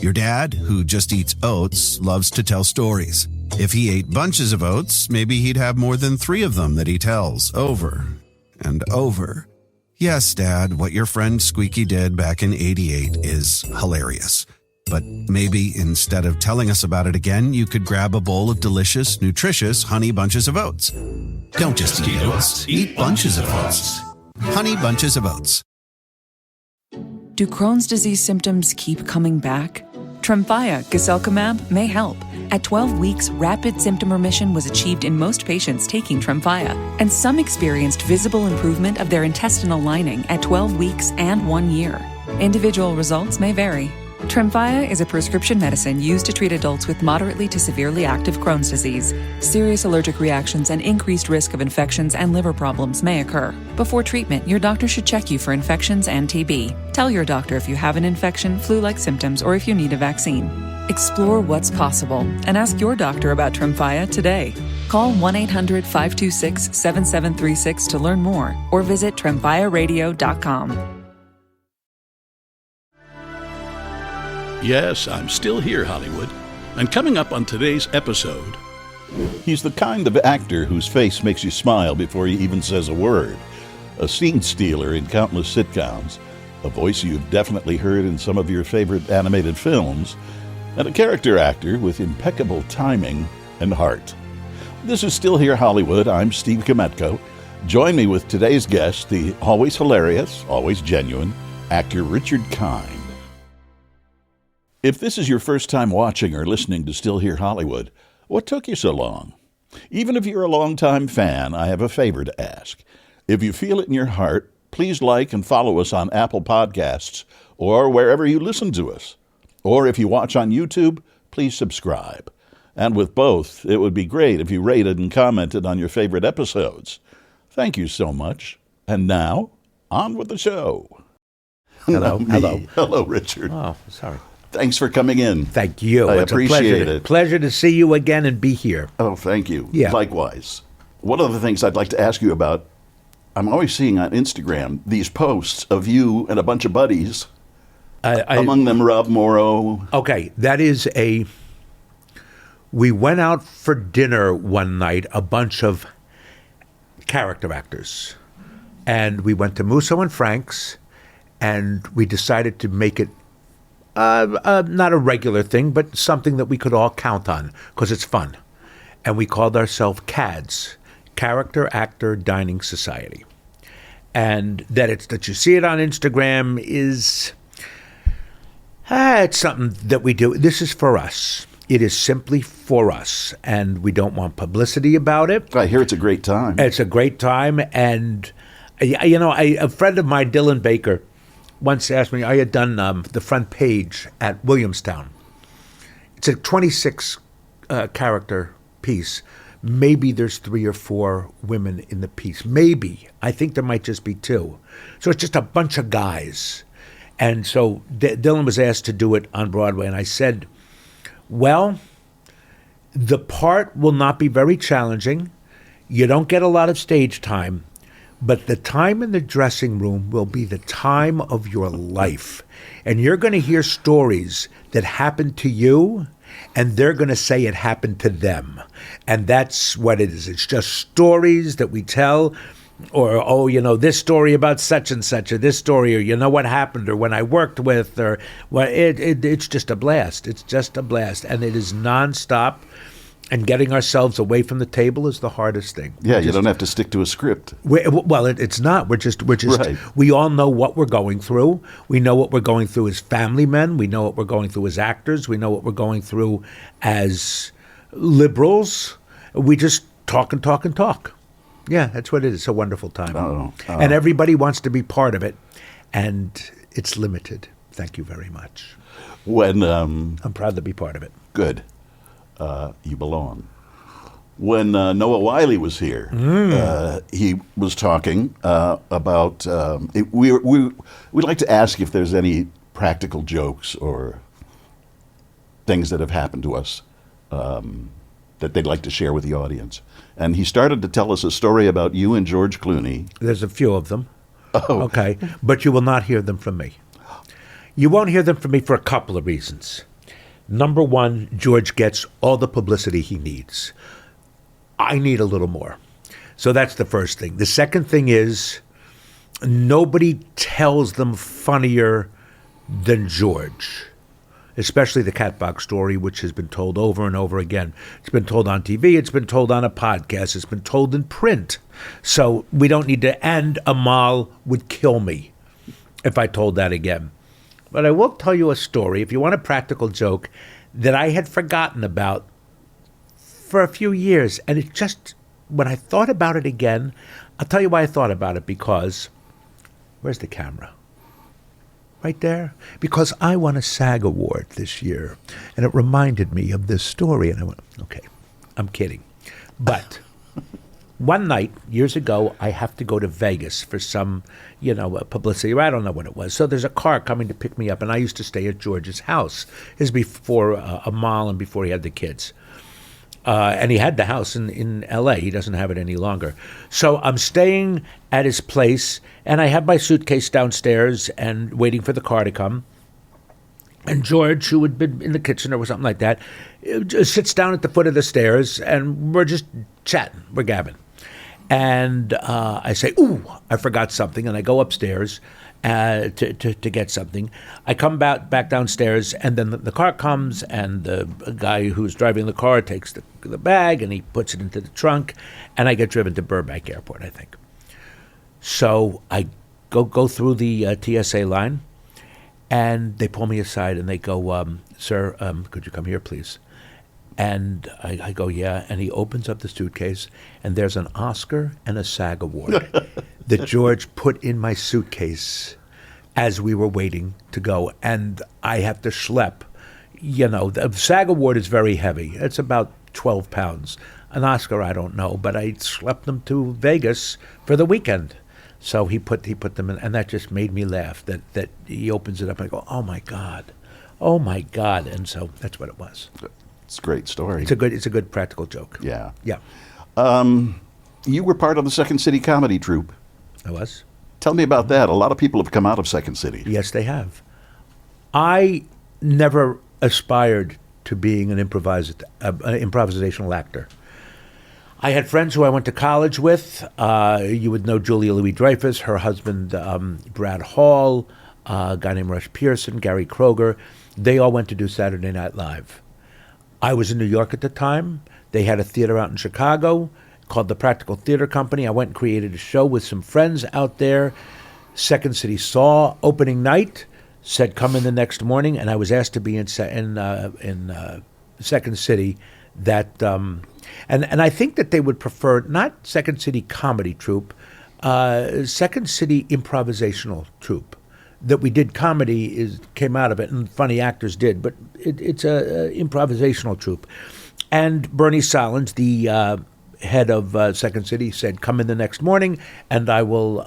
Your dad, who just eats oats, loves to tell stories. If he ate bunches of oats, maybe he'd have more than 3 of them that he tells over and over. Yes, Dad, what your friend Squeaky did back in '88 is hilarious. But maybe instead of telling us about it again, you could grab a bowl of delicious, nutritious Honey Bunches of Oats. Don't just eat oats, eat bunches of oats. Honey Bunches of Oats. Do Crohn's disease symptoms keep coming back? Tremfya guselkumab may help. At 12 weeks, rapid symptom remission was achieved in most patients taking Tremfya, and some experienced visible improvement of their intestinal lining at 12 weeks and 1 year. Individual results may vary. Tremfya is a prescription medicine used to treat adults with moderately to severely active Crohn's disease. Serious allergic reactions and increased risk of infections and liver problems may occur. Before treatment, your doctor should check you for infections and TB. Tell your doctor if you have an infection, flu-like symptoms, or if you need a vaccine. Explore what's possible and ask your doctor about Tremfya today. Call 1-800-526-7736 to learn more or visit tremfyaradio.com. Yes, I'm still here, Hollywood. And coming up on today's episode... He's the kind of actor whose face makes you smile before he even says a word. A scene stealer in countless sitcoms, a voice you've definitely heard in some of your favorite animated films, and a character actor with impeccable timing and heart. This is Still Here Hollywood. I'm Steve Kmetko. Join me with today's guest, the always hilarious, always genuine, actor Richard Kind. If this is your first time watching or listening to Still Here Hollywood, what took you so long? Even if you're a longtime fan, I have a favor to ask. If you feel it in your heart, please like and follow us on Apple Podcasts or wherever you listen to us. Or if you watch on YouTube, please subscribe. And with both, it would be great if you rated and commented on your favorite episodes. Thank you so much. And now, on with the show. Hello. Hello, Richard. Oh, sorry. Thanks for coming in. Thank you. I appreciate it. Pleasure to see you again and be here. Oh, thank you. Yeah. Likewise. One of the things I'd like to ask you about, I'm always seeing on Instagram these posts of you and a bunch of buddies, among them Rob Morrow. Okay, that is we went out for dinner one night, a bunch of character actors, and we went to Musso and Frank's, and we decided to make it not a regular thing, but something that we could all count on because it's fun. And we called ourselves CADS, Character Actor Dining Society. And that you see it on Instagram is it's something that we do. This is for us. It is simply for us, and we don't want publicity about it. I hear it's a great time. It's a great time, and a friend of mine, Dylan Baker, once asked me, I had done the front page at Williamstown. It's a 26 character piece. Maybe there's 3 or 4 women in the piece. Maybe. I think there might just be 2. So it's just a bunch of guys. And so Dylan was asked to do it on Broadway. And I said, well, the part will not be very challenging. You don't get a lot of stage time. But the time in the dressing room will be the time of your life. And you're going to hear stories that happened to you, and they're going to say it happened to them. And that's what it is. It's just stories that we tell, or, this story about such and such, or this story, or what happened, or when I worked with, or it's just a blast. It's just a blast. And it is nonstop. And getting ourselves away from the table is the hardest thing. Yeah, you don't have to stick to a script. It's not. We're just. Right. We all know what we're going through. We know what we're going through as family men. We know what we're going through as actors. We know what we're going through as liberals. We just talk and talk and talk. Yeah, that's what it is. It's a wonderful time. And everybody wants to be part of it, and it's limited. Thank you very much. I'm proud to be part of it. Good. You belong. When Noah Wiley was here, he was talking about. We'd like to ask if there's any practical jokes or things that have happened to us that they'd like to share with the audience. And he started to tell us a story about you and George Clooney. There's a few of them. Oh. Okay, but you will not hear them from me. You won't hear them from me for a couple of reasons. Number one, George gets all the publicity he needs. I need a little more. So that's the first thing. The second thing is nobody tells them funnier than George, especially the Catbox story, which has been told over and over again. It's been told on TV. It's been told on a podcast. It's been told in print. So we don't need to, and Amal would kill me if I told that again. But I will tell you a story, if you want a practical joke, that I had forgotten about for a few years. And it just, when I thought about it again, I'll tell you why I thought about it, because, where's the camera? Right there? Because I won a SAG award this year, and it reminded me of this story. And I went, okay, I'm kidding. But one night, years ago, I have to go to Vegas for some, publicity. I don't know what it was. So there's a car coming to pick me up, and I used to stay at George's house. This is before Amal and before he had the kids. And he had the house in L.A. He doesn't have it any longer. So I'm staying at his place, and I have my suitcase downstairs and waiting for the car to come. And George, who had been in the kitchen or something like that, sits down at the foot of the stairs, and we're just chatting. We're gabbing. And I say, ooh, I forgot something, and I go upstairs to get something. I come back downstairs, and then the car comes, and the guy who's driving the car takes the bag, and he puts it into the trunk, and I get driven to Burbank Airport, I think. So I go through the TSA line, and they pull me aside, and they go, sir, could you come here, please? And I go, yeah. And he opens up the suitcase, and there's an Oscar and a SAG award that George put in my suitcase as we were waiting to go. And I have to schlep. The SAG award is very heavy. It's about 12 pounds. An Oscar, I don't know, but I schlepped them to Vegas for the weekend. So he put them in, and that just made me laugh, that he opens it up, and I go, oh, my God. Oh, my God. And so that's what it was. It's a great story. It's a good practical joke. Yeah. Yeah. You were part of the Second City comedy troupe. I was. Tell me about that. A lot of people have come out of Second City. Yes, they have. I never aspired to being an improvisational actor. I had friends who I went to college with. You would know Julia Louis-Dreyfus, her husband Brad Hall, a guy named Rush Pearson, Gary Kroger. They all went to do Saturday Night Live. I was in New York at the time. They had a theater out in Chicago called the Practical Theater Company. I went and created a show with some friends out there. Second City saw opening night, said come in the next morning, and I was asked to be in Second City. And I think that they would prefer not Second City comedy troupe, Second City improvisational troupe. That we did comedy came out of it, and funny actors did, but it's a improvisational troupe. And Bernie Solins, the head of Second City, said, come in the next morning, and I will,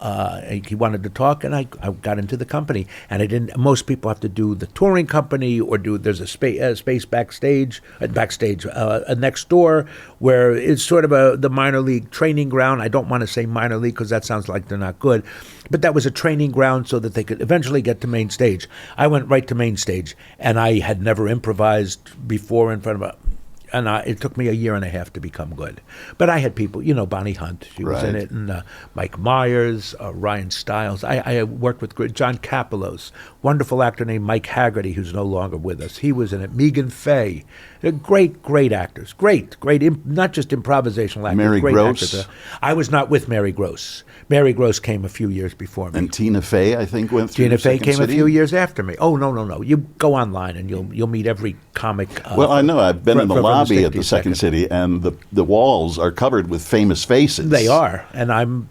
he wanted to talk, and I got into the company. And I didn't, most people have to do the touring company, or there's a space backstage, next door, where it's sort of the minor league training ground. I don't want to say minor league, because that sounds like they're not good. But that was a training ground so that they could eventually get to main stage. I went right to main stage, and I had never improvised before in front of it took me a year and a half to become good. But I had people, Bonnie Hunt, she was in it, and Mike Myers, Ryan Stiles. I worked with John Kapelos, wonderful actor named Mike Haggerty, who's no longer with us. He was in it. Megan Fay. They're great actors. Great, not just improvisational actors. Mary great Gross. Actors. I was not with Mary Gross. Mary Gross came a few years before me. And Tina Fey, I think, went through Tina Fey Second came City? a few years after me. Oh, no. You go online, and you'll meet every comic. Well, I know. I've been in the from lobby at the 60s, Second City, and the walls are covered with famous faces. They are, and I'm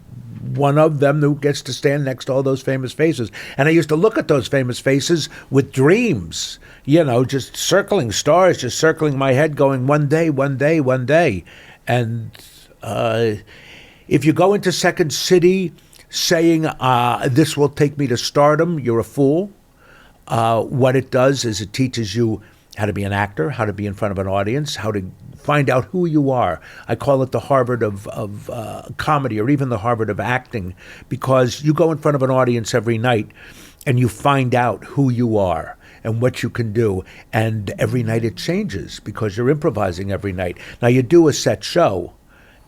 one of them who gets to stand next to all those famous faces. And I used to look at those famous faces with dreams, just circling stars, just circling my head, going, one day. And if you go into Second City saying, this will take me to stardom, you're a fool. What it does is it teaches you how to be an actor, how to be in front of an audience, how to find out who you are. I call it the Harvard of comedy, or even the Harvard of acting, because you go in front of an audience every night and you find out who you are. and what you can do. And every night it changes because you're improvising every night. Now you do a set show,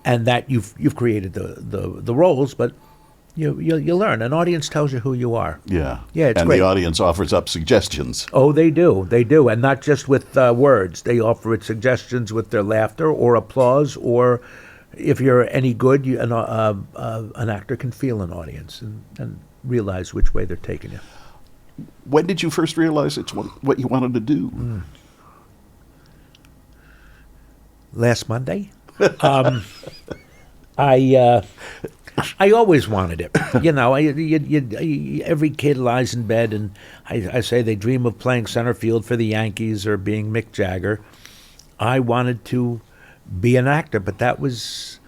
and that you've created the roles, but you learn. An audience tells you who you are. Yeah. Yeah, it's and great. the audience offers up suggestions. Oh, they do, and not just with words. They offer it suggestions with their laughter or applause, or if you're any good, an actor can feel an audience and realize which way they're taking you. When did you first realize it's what you wanted to do? Last Monday. I always wanted it. Every kid lies in bed, and I say they dream of playing center field for the Yankees or being Mick Jagger. I wanted to be an actor, but that was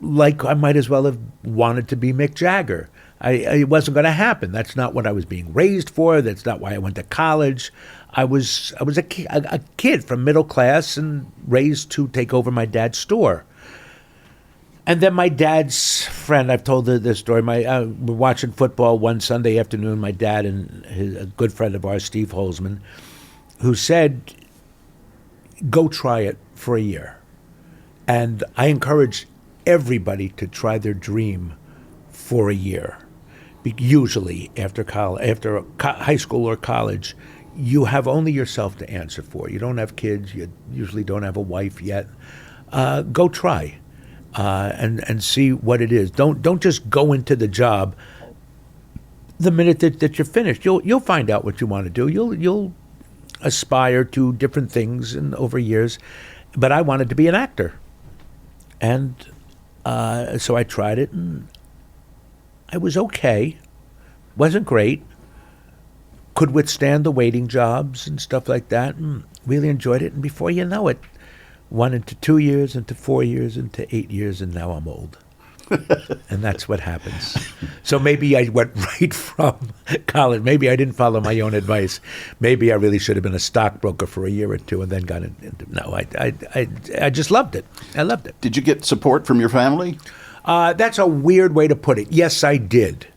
like I might as well have wanted to be Mick Jagger. It wasn't going to happen. That's not what I was being raised for. That's not why I went to college. I was a kid from middle class and raised to take over my dad's store. And then my dad's friend, I've told this story, we're watching football one Sunday afternoon, my dad and a good friend of ours, Steve Holzman, who said, go try it for a year. And I encourage everybody to try their dream for a year. Usually after high school or college, you have only yourself to answer for. You don't have kids. You usually don't have a wife yet. Go try. And see what it is. Don't just go into the job the minute that you're finished. You'll find out what you want to do. You'll aspire to different things over years. But I wanted to be an actor, and so I tried it, and I was okay. Wasn't great. Could withstand the waiting jobs and stuff like that, and really enjoyed it. And before you know it, 1 into 2 years, into 4 years, into 8 years, and now I'm old. And that's what happens. So maybe I went right from college. Maybe I didn't follow my own advice. Maybe I really should have been a stockbroker for a year or two and then got into. No, I just loved it. I loved it. Did you get support from your family? That's a weird way to put it. Yes, I did,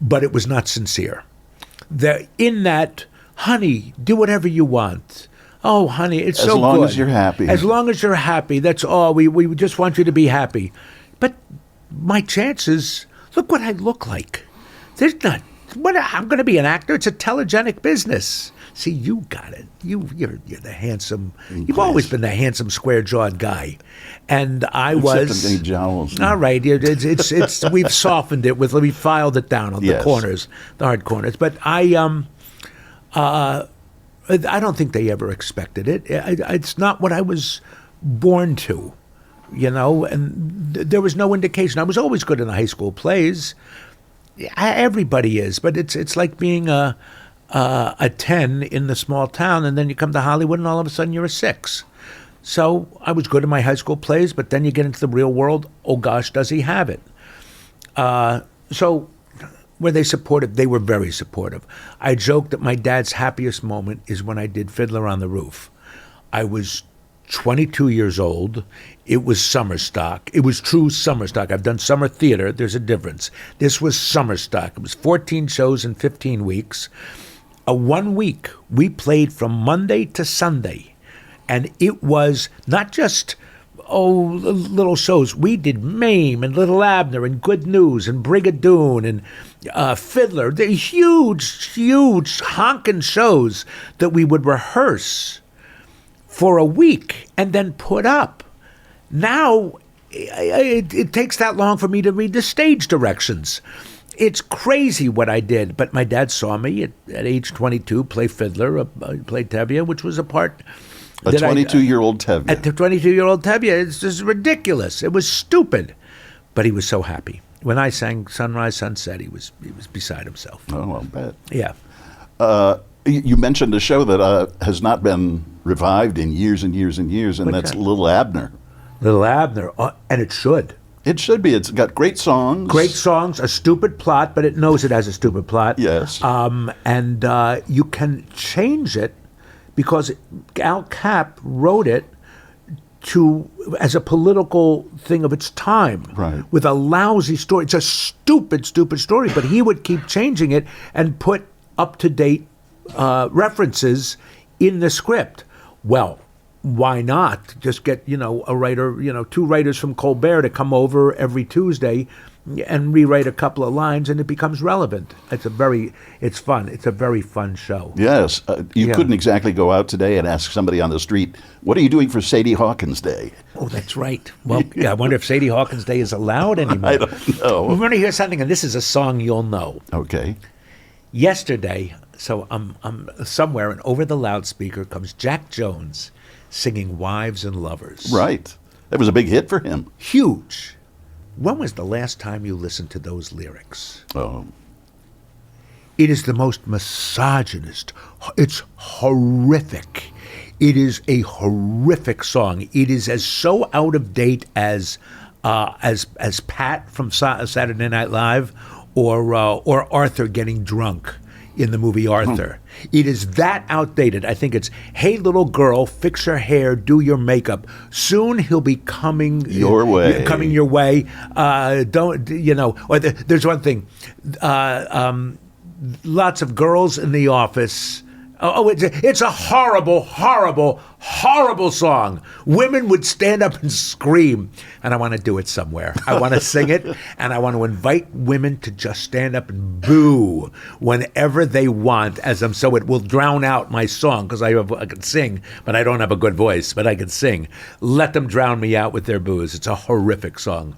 but it was not sincere. In that, honey, do whatever you want. Oh, honey, it's so good. As long as you're happy. As long as you're happy. That's all. We just want you to be happy. But my chances, look what I look like. There's not. I'm going to be an actor. It's a telegenic business. See, you got it. You're the handsome. You've always been the handsome, square-jawed guy, and I was. Except any jowls. All right, it's we've softened it we filed it down on the corners, the hard corners. But I don't think they ever expected it. It's not what I was born to, and there was no indication. I was always good in the high school plays. Everybody is, but it's like being a 10 in the small town, and then you come to Hollywood, and all of a sudden you're a 6. So I was good in my high school plays, but then you get into the real world. Oh gosh, does he have it? So were they supportive? They were very supportive. I joked that my dad's happiest moment is when I did Fiddler on the Roof. I was 22 years old. It was summer stock. It was true summer stock. I've done summer theater. There's a difference. This was summer stock. It was 14 shows in 15 weeks. 1 week, we played from Monday to Sunday. And it was not just, little shows. We did Mame and Little Abner and Good News and Brigadoon and Fiddler. The huge, huge honking shows that we would rehearse for a week and then put up. Now, it takes that long for me to read the stage directions. It's crazy what I did, but my dad saw me at age 22 play Fiddler, play Tevye, which was a part. A 22-year-old Tevye. At the 22-year-old Tevye, it's just ridiculous. It was stupid, but he was so happy. When I sang Sunrise, Sunset, he was beside himself. Oh, I'll bet. Yeah. You mentioned a show that has not been revived in years and years and years, and that's Little Abner. Little Abner, and it should. It should be. It's got great songs. Great songs, a stupid plot, but it knows it has a stupid plot. Yes. And you can change it because Al Capp wrote it as a political thing of its time. Right. With a lousy story. It's a stupid, stupid story, but he would keep changing it and put up-to-date references in the script. Well, why not just get, a writer, 2 writers from Colbert to come over every Tuesday and rewrite a couple of lines, and it becomes relevant. It's fun. It's a very fun show. Yes. You couldn't exactly go out today and ask somebody on the street, what are you doing for Sadie Hawkins Day? Oh, that's right. Well, I wonder if Sadie Hawkins Day is allowed anymore. I don't know. We're going to hear something, and this is a song you'll know. Okay. Yesterday, so I'm somewhere, and over the loudspeaker comes Jack Jones singing Wives and Lovers. Right. That was a big hit for him. Huge. When was the last time you listened to those lyrics? Oh. It is the most misogynist. It's horrific. It is a horrific song. It is as so out of date as Pat from Saturday Night Live or Arthur getting drunk in the movie Arthur. It is that outdated. I think it's, hey, little girl, fix your hair, do your makeup. Soon he'll be coming your way. There's one thing. Lots of girls in the office. It's a horrible, horrible, horrible song. Women would stand up and scream, and I want to do it somewhere. I want to sing it, and I want to invite women to just stand up and boo whenever they want, so it will drown out my song, because I can sing, but I don't have a good voice, but I can sing. Let them drown me out with their boos. It's a horrific song.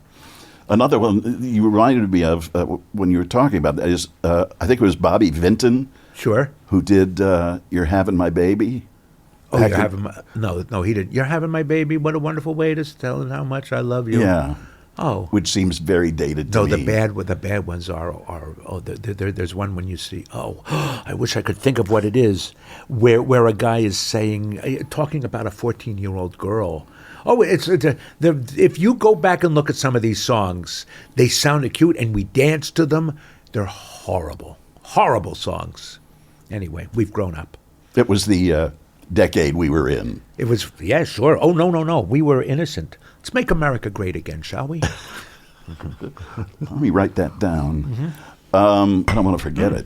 Another one you reminded me of when you were talking about that is, I think it was Bobby Vinton. Sure. Who did You're Having My Baby? Oh, You're Having My... No, he did. You're Having My Baby, what a wonderful way to tell how much I love you. Yeah. Oh. Which seems very dated to me. No, the bad ones are there's one when you see, I wish I could think of what it is, where a guy is talking about a 14-year-old girl. Oh, if you go back and look at some of these songs, they sound cute, and we dance to them. They're horrible, horrible songs. Anyway, we've grown up. It was the decade we were in. It was, yeah, sure. Oh, no. We were innocent. Let's make America great again, shall we? Let me write that down. Mm-hmm. I don't want to forget it.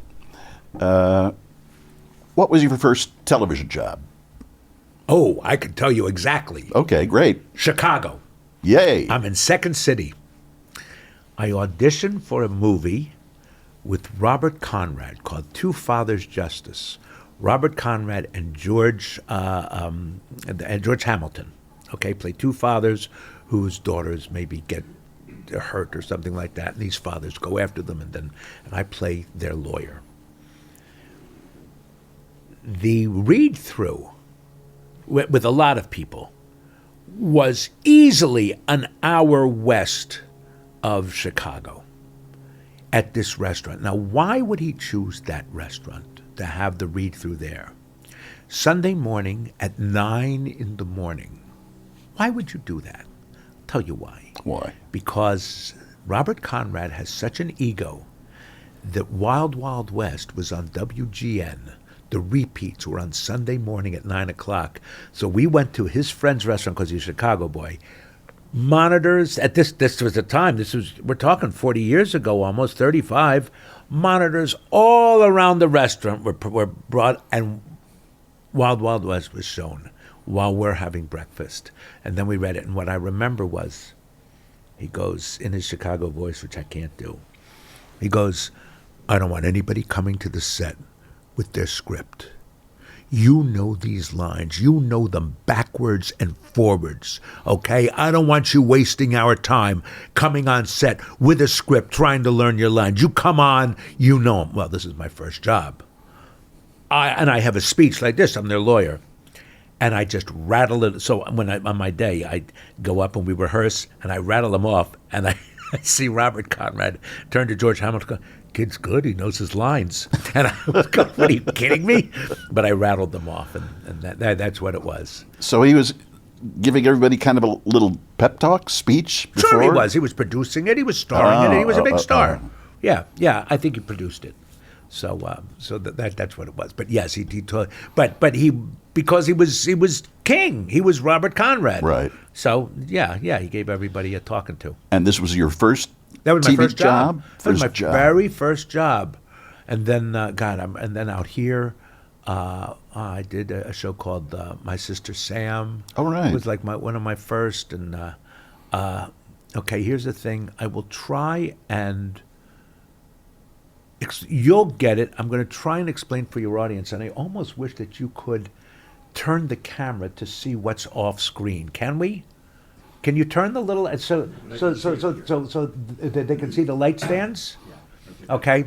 What was your first television job? Oh, I can tell you exactly. Okay, great. Chicago. Yay. I'm in Second City. I auditioned for a movie with Robert Conrad called Two Fathers Justice. Robert Conrad and George Hamilton, play two fathers whose daughters maybe get hurt or something like that, and these fathers go after them, and I play their lawyer. The read-through with a lot of people was easily an hour west of Chicago. At this restaurant. Now, why would he choose that restaurant to have the read-through there? Sunday morning at 9 in the morning. Why would you do that? I'll tell you why. Why? Because Robert Conrad has such an ego that Wild Wild West was on WGN. The repeats were on Sunday morning at 9 o'clock. So we went to his friend's restaurant, because he's a Chicago boy. Monitors, at this was the time, we're talking 40 years ago, almost 35, monitors all around the restaurant were brought, and Wild Wild West was shown while we're having breakfast. And then we read it, and what I remember was, he goes, in his Chicago voice, which I can't do, he goes, I don't want anybody coming to the set with their script. You know these lines. You know them backwards and forwards, okay? I don't want you wasting our time coming on set with a script trying to learn your lines. You come on, you know them. Well, this is my first job. I have a speech like this. I'm their lawyer. And I just rattle it. So on my day, I go up and we rehearse, and I rattle them off, and I see Robert Conrad turn to George Hamilton, kid's good, he knows his lines. And I was going, what, are you kidding me? But I rattled them off, and that's what it was. So he was giving everybody kind of a little pep talk speech before? Sure he was. He was producing it. He was starring in it. He was a big star. Yeah, I think he produced it. So that's what it was. But yes, he taught. But he, because he was king. He was Robert Conrad. Right. So yeah, he gave everybody a talking to. And this was your first That was my TV first job. That was my job. very first job. And then, and then out here, I did a show called My Sister Sam. Oh, right. It was like one of my first. And okay, here's the thing. I will try and you'll get it. I'm going to try and explain for your audience, and I almost wish that you could turn the camera to see what's off screen. Can we? Can you turn the little so that they can see the light stands? Okay.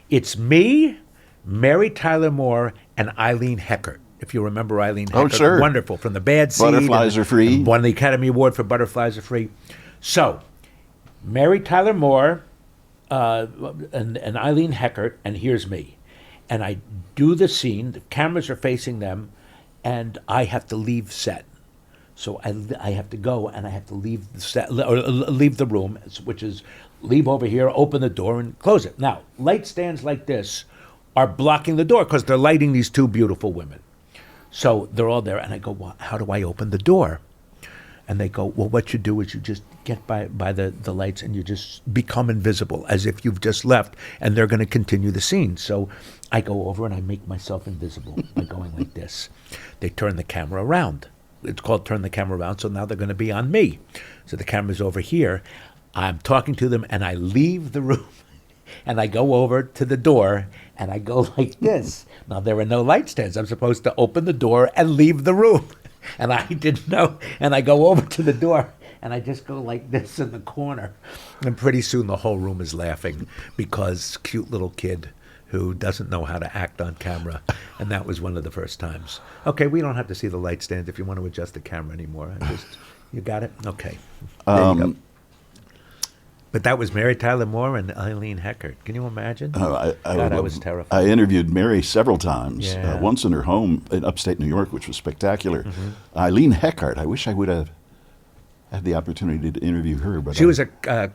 It's me, Mary Tyler Moore, and Eileen Heckert. If you remember Eileen Heckert, sure. Wonderful from The Bad Seed. Butterflies Are Free. Won the Academy Award for Butterflies Are Free. So, Mary Tyler Moore and Eileen Heckert, and here's me. And I do the scene, the cameras are facing them, and I have to leave set. So I have to go and I have to leave the set, or leave the room, which is leave over here, open the door, and close it. Now, light stands like this are blocking the door because they're lighting these two beautiful women. So they're all there, and I go, well, how do I open the door? And they go, well, what you do is you just get by the lights and you just become invisible, as if you've just left, and they're going to continue the scene. So I go over and I make myself invisible by going like this. They turn the camera around. It's called turn the camera around, so now they're going to be on me. So the camera's over here. I'm talking to them, and I leave the room, and I go over to the door, and I go like this. Now, there are no light stands. I'm supposed to open the door and leave the room. And I didn't know. And I go over to the door, and I just go like this in the corner. And pretty soon the whole room is laughing because cute little kid who doesn't know how to act on camera. And that was one of the first times. Okay, we don't have to see the light stand if you want to adjust the camera anymore. You got it? Okay. There you go. But that was Mary Tyler Moore and Eileen Heckert. Can you imagine? I was terrified. I interviewed Mary several times, Yeah. once in her home in upstate New York, which was spectacular. Eileen Heckert, I wish I would have had the opportunity to interview her. But She was a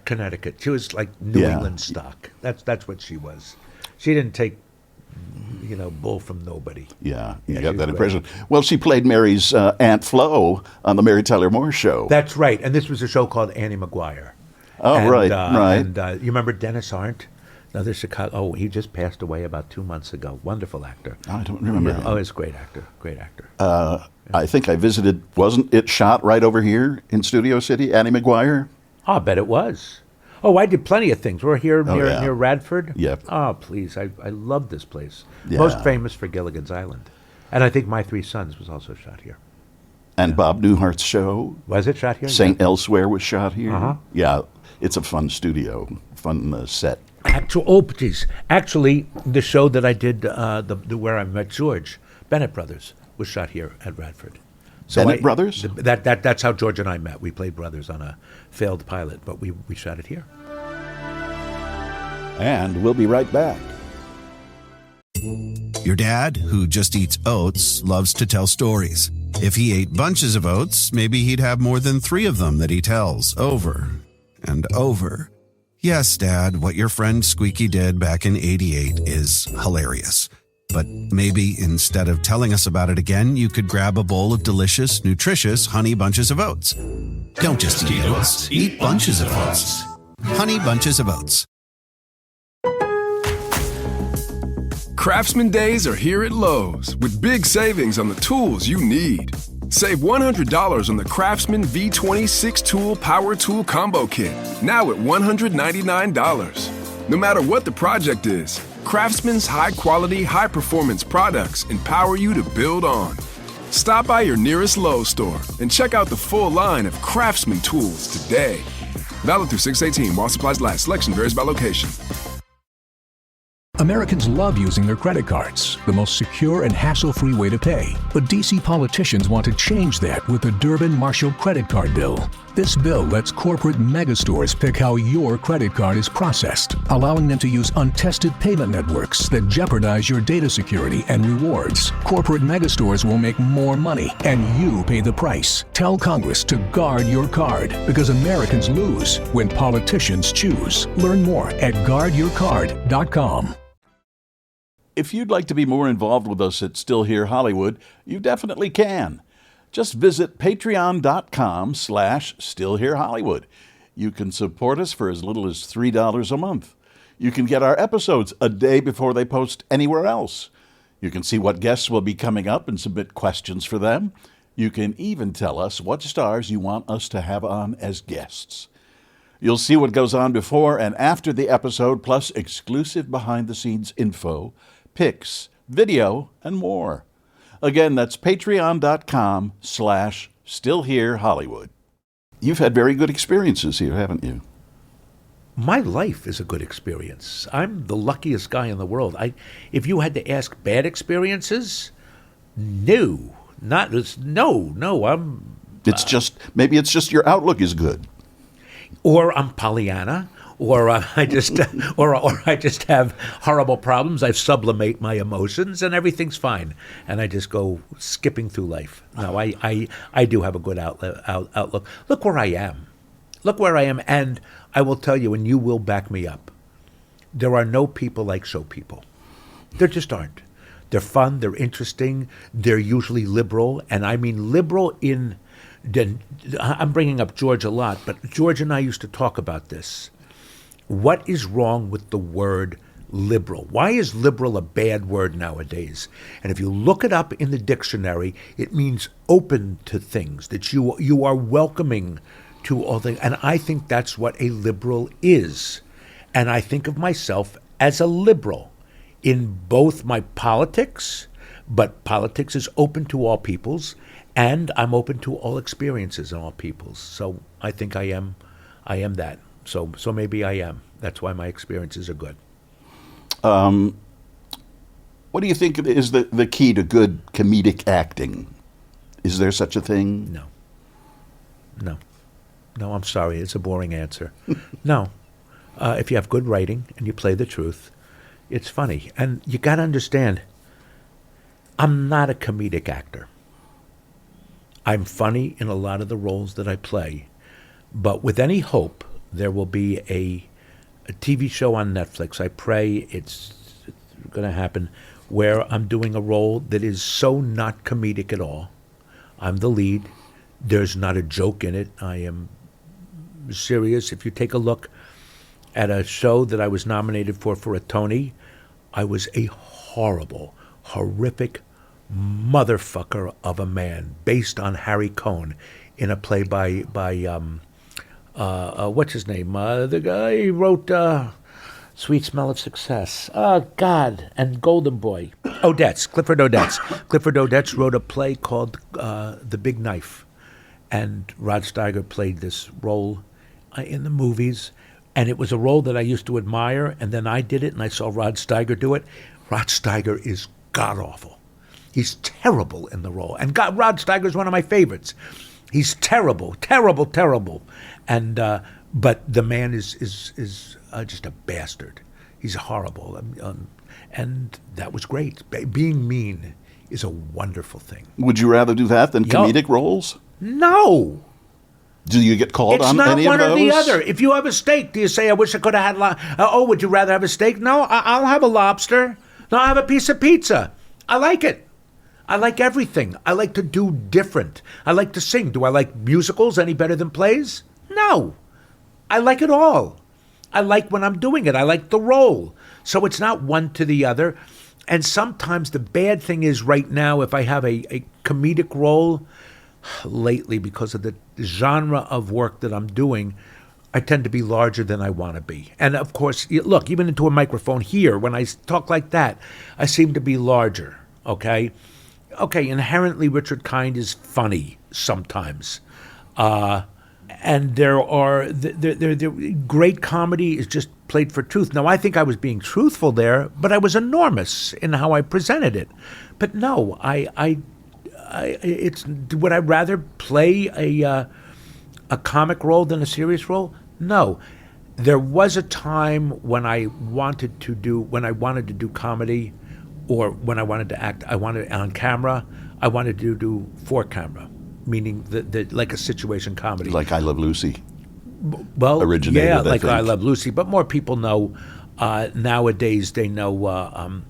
Connecticut. She was like New England stock. That's what she was. She didn't take, bull from nobody. Yeah, Yeah, you she got was that great. impression. Well, she played Mary's Aunt Flo on the Mary Tyler Moore Show. That's right. And this was a show called Annie McGuire. Oh, And, right. And you remember Dennis Arndt? Another Chicago. Oh, he just passed away about 2 months ago. Wonderful actor. I don't remember him. Oh, he's a great actor. Great actor. I think I visited, wasn't it shot right over here in Studio City, Annie McGuire? Oh, I bet it was. Oh, I did plenty of things. We're here yeah. near Radford. Yep. Oh, please. I love this place. Yeah. Most famous for Gilligan's Island. And I think My Three Sons was also shot here. And Bob Newhart's show, Was it shot here? St. Elsewhere, was shot here. Uh-huh. Yeah, it's a fun studio, fun set. Actually, the show that I did, where I met George, Bennett Brothers, was shot here at Radford. Bennett Brothers? That's how George and I met. We played brothers on a failed pilot, but we shot it here. And we'll be right back. Your dad, who just eats oats, loves to tell stories. If he ate bunches of oats, maybe he'd have more than 3 of them that he tells over and over. Yes, Dad, what your friend Squeaky did back in '88 is hilarious. But maybe instead of telling us about it again, you could grab a bowl of delicious, nutritious Honey Bunches of Oats. Don't just eat oats, eat bunches of oats. Honey Bunches of Oats. Craftsman Days are here at Lowe's with big savings on the tools you need. Save $100 on the Craftsman V26 Tool Power Tool Combo Kit, now at $199. No matter what the project is, Craftsman's high-quality, high-performance products empower you to build on. Stop by your nearest Lowe's store and check out the full line of Craftsman tools today. Valid through 6/18 while supplies last. Selection varies by location. Americans love using their credit cards, the most secure and hassle-free way to pay. But D.C. politicians want to change that with the Durbin-Marshall credit card bill. This bill lets corporate megastores pick how your credit card is processed, allowing them to use untested payment networks that jeopardize your data security and rewards. Corporate megastores will make more money, and you pay the price. Tell Congress to guard your card, because Americans lose when politicians choose. Learn more at guardyourcard.com. If you'd like to be more involved with us at Still Here Hollywood, you definitely can. Just visit patreon.com/stillherehollywood. You can support us for as little as $3 a month. You can get our episodes a day before they post anywhere else. You can see what guests will be coming up and submit questions for them. You can even tell us what stars you want us to have on as guests. You'll see what goes on before and after the episode, plus exclusive behind-the-scenes info, pics, video, and more. Again, that's patreon.com/stillherehollywood. You've had very good experiences here, haven't you? My life is a good experience. I'm the luckiest guy in the world. If you had to ask bad experiences, no. It's just, maybe it's just your outlook is good. Or I'm Pollyanna, or I just have horrible problems. I sublimate my emotions, and everything's fine, and I just go skipping through life. No, I do have a good outlook. Look where I am. And I will tell you, and you will back me up. There are no people like show people. There just aren't. They're fun. They're interesting. They're usually liberal, and I mean liberal in. I'm bringing up George a lot, but George and I used to talk about this. What is wrong with the word liberal? Why is liberal a bad word nowadays? And if you look it up in the dictionary, it means open to things, that you are welcoming to all things. And I think that's what a liberal is. And I think of myself as a liberal in both my politics, but politics is open to all peoples, and I'm open to all experiences and all peoples. So I think I am that. So maybe I am. That's why my experiences are good. What do you think is the key to good comedic acting? Is there such a thing? No, I'm sorry. It's a boring answer. No. If you have good writing and you play the truth, it's funny. And you got to understand, I'm not a comedic actor. I'm funny in a lot of the roles that I play. But with any hope, there will be a TV show on Netflix. I pray it's going to happen, where I'm doing a role that is so not comedic at all. I'm the lead. There's not a joke in it. I am serious. If you take a look at a show that I was nominated for a Tony, I was a horrible, horrific motherfucker of a man based on Harry Cohn in a play by what's his name? The guy who wrote Sweet Smell of Success. Oh, God. And Golden Boy. Clifford Odets. Clifford Odets wrote a play called The Big Knife. And Rod Steiger played this role in the movies. And it was a role that I used to admire. And then I did it, and I saw Rod Steiger do it. Rod Steiger is god-awful. He's terrible in the role. And Rod Steiger is one of my favorites. He's terrible. And but the man is just a bastard. He's horrible. And that was great. Being mean is a wonderful thing. Would you rather do that than comedic roles? No. Do you get called on any of those? It's not one or the other. If you have a steak, do you say, I wish I could have had would you rather have a steak? No, I'll have a lobster. No, I'll have a piece of pizza. I like it. I like everything. I like to do different. I like to sing. Do I like musicals any better than plays? No. I like it all. I like when I'm doing it. I like the role. So it's not one to the other. And sometimes the bad thing is right now, if I have a comedic role, lately, because of the genre of work that I'm doing, I tend to be larger than I want to be. And of course, look, even into a microphone here, when I talk like that, I seem to be larger, okay? Okay, inherently Richard Kind is funny sometimes. And great comedy is just played for truth. Now, I think I was being truthful there, but I was enormous in how I presented it. But no, would I rather play a comic role than a serious role? No. There was a time when I wanted to do comedy, or when I wanted to act, I wanted on camera, I wanted to do for camera, meaning like a situation comedy. Like I Love Lucy. Well, originated, yeah, like I I Love Lucy, but more people know nowadays. They know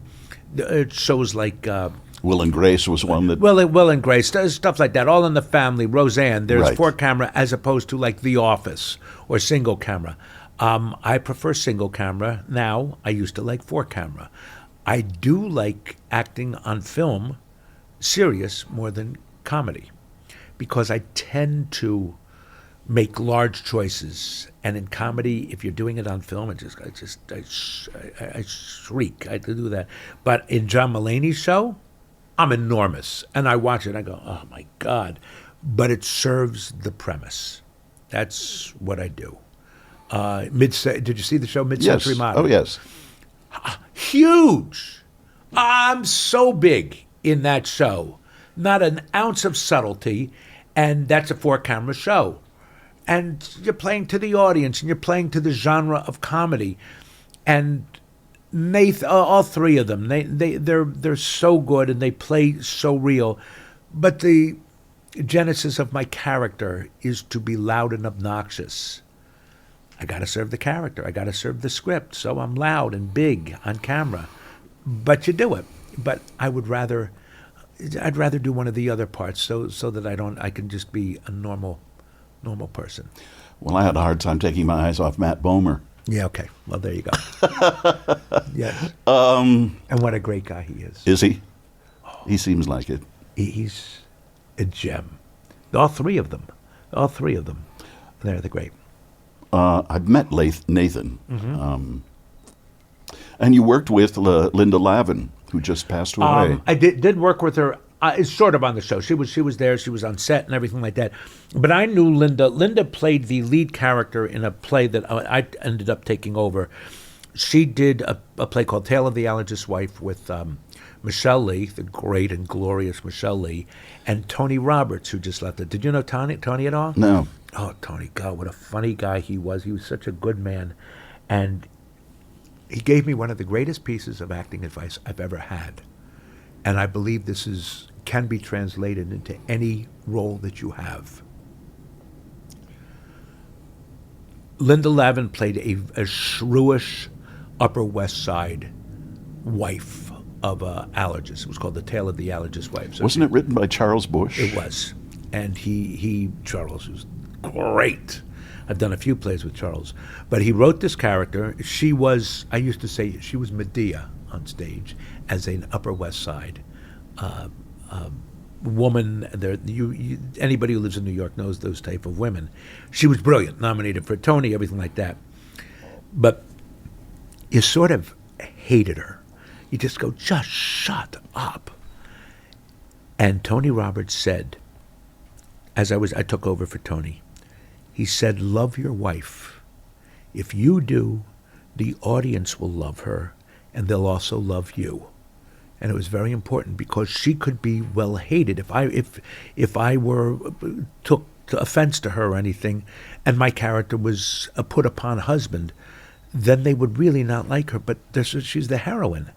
shows like Will and Grace was one that. Will and Grace, stuff like that. All in the Family, Roseanne. There's Right. for camera as opposed to like The Office or single camera. I prefer single camera now. I used to like for camera. I do like acting on film, serious more than comedy, because I tend to make large choices, and in comedy, if you're doing it on film, I shriek. I do that. But in John Mulaney's show, I'm enormous, and I watch it. I go, oh my God! But it serves the premise. That's what I do. Did you see the show Mid-Century Yes. Modern? Oh, yes. Huge. I'm so big in that show. Not an ounce of subtlety, and that's a 4-camera show. And you're playing to the audience, and you're playing to the genre of comedy. And all three of them, they're so good, and they play so real. But the genesis of my character is to be loud and obnoxious. I got to serve the character. I got to serve the script. So I'm loud and big on camera. But you do it. But I'd rather do one of the other parts so that I can just be a normal person. Well, I had a hard time taking my eyes off Matt Bomer. Yeah, okay. Well, there you go. Yes. And what a great guy he is. Is he? He seems like it. He's a gem. All three of them. They're great. I've met Nathan. Mm-hmm. And you worked with Linda Lavin, who just passed away. I did work with her. Sort of on the show. She was there. She was on set and everything like that. But I knew Linda. Linda played the lead character in a play that I ended up taking over. She did a play called Tale of the Allergist's Wife with Michelle Lee, the great and glorious Michelle Lee, and Tony Roberts, who just left it. Did you know Tony at all? No. Oh, Tony, God, what a funny guy he was. He was such a good man. And he gave me one of the greatest pieces of acting advice I've ever had. And I believe this can be translated into any role that you have. Linda Lavin played a shrewish Upper West Side wife of an allergist. It was called The Tale of the Allergist's Wife. So Wasn't it written by Charles Busch? it was. And Charles was great. I've done a few plays with Charles. But he wrote this character. I used to say she was Medea on stage as an Upper West Side woman. Anybody who lives in New York knows those type of women. She was brilliant, nominated for a Tony, everything like that. But you sort of hated her. You just go, just shut up. And Tony Roberts said, I took over for Tony, he said, love your wife. If you do, the audience will love her, and they'll also love you. And it was very important because she could be well hated. If I took offense to her or anything, and my character was a put upon husband, then they would really not like her. But she's the heroine.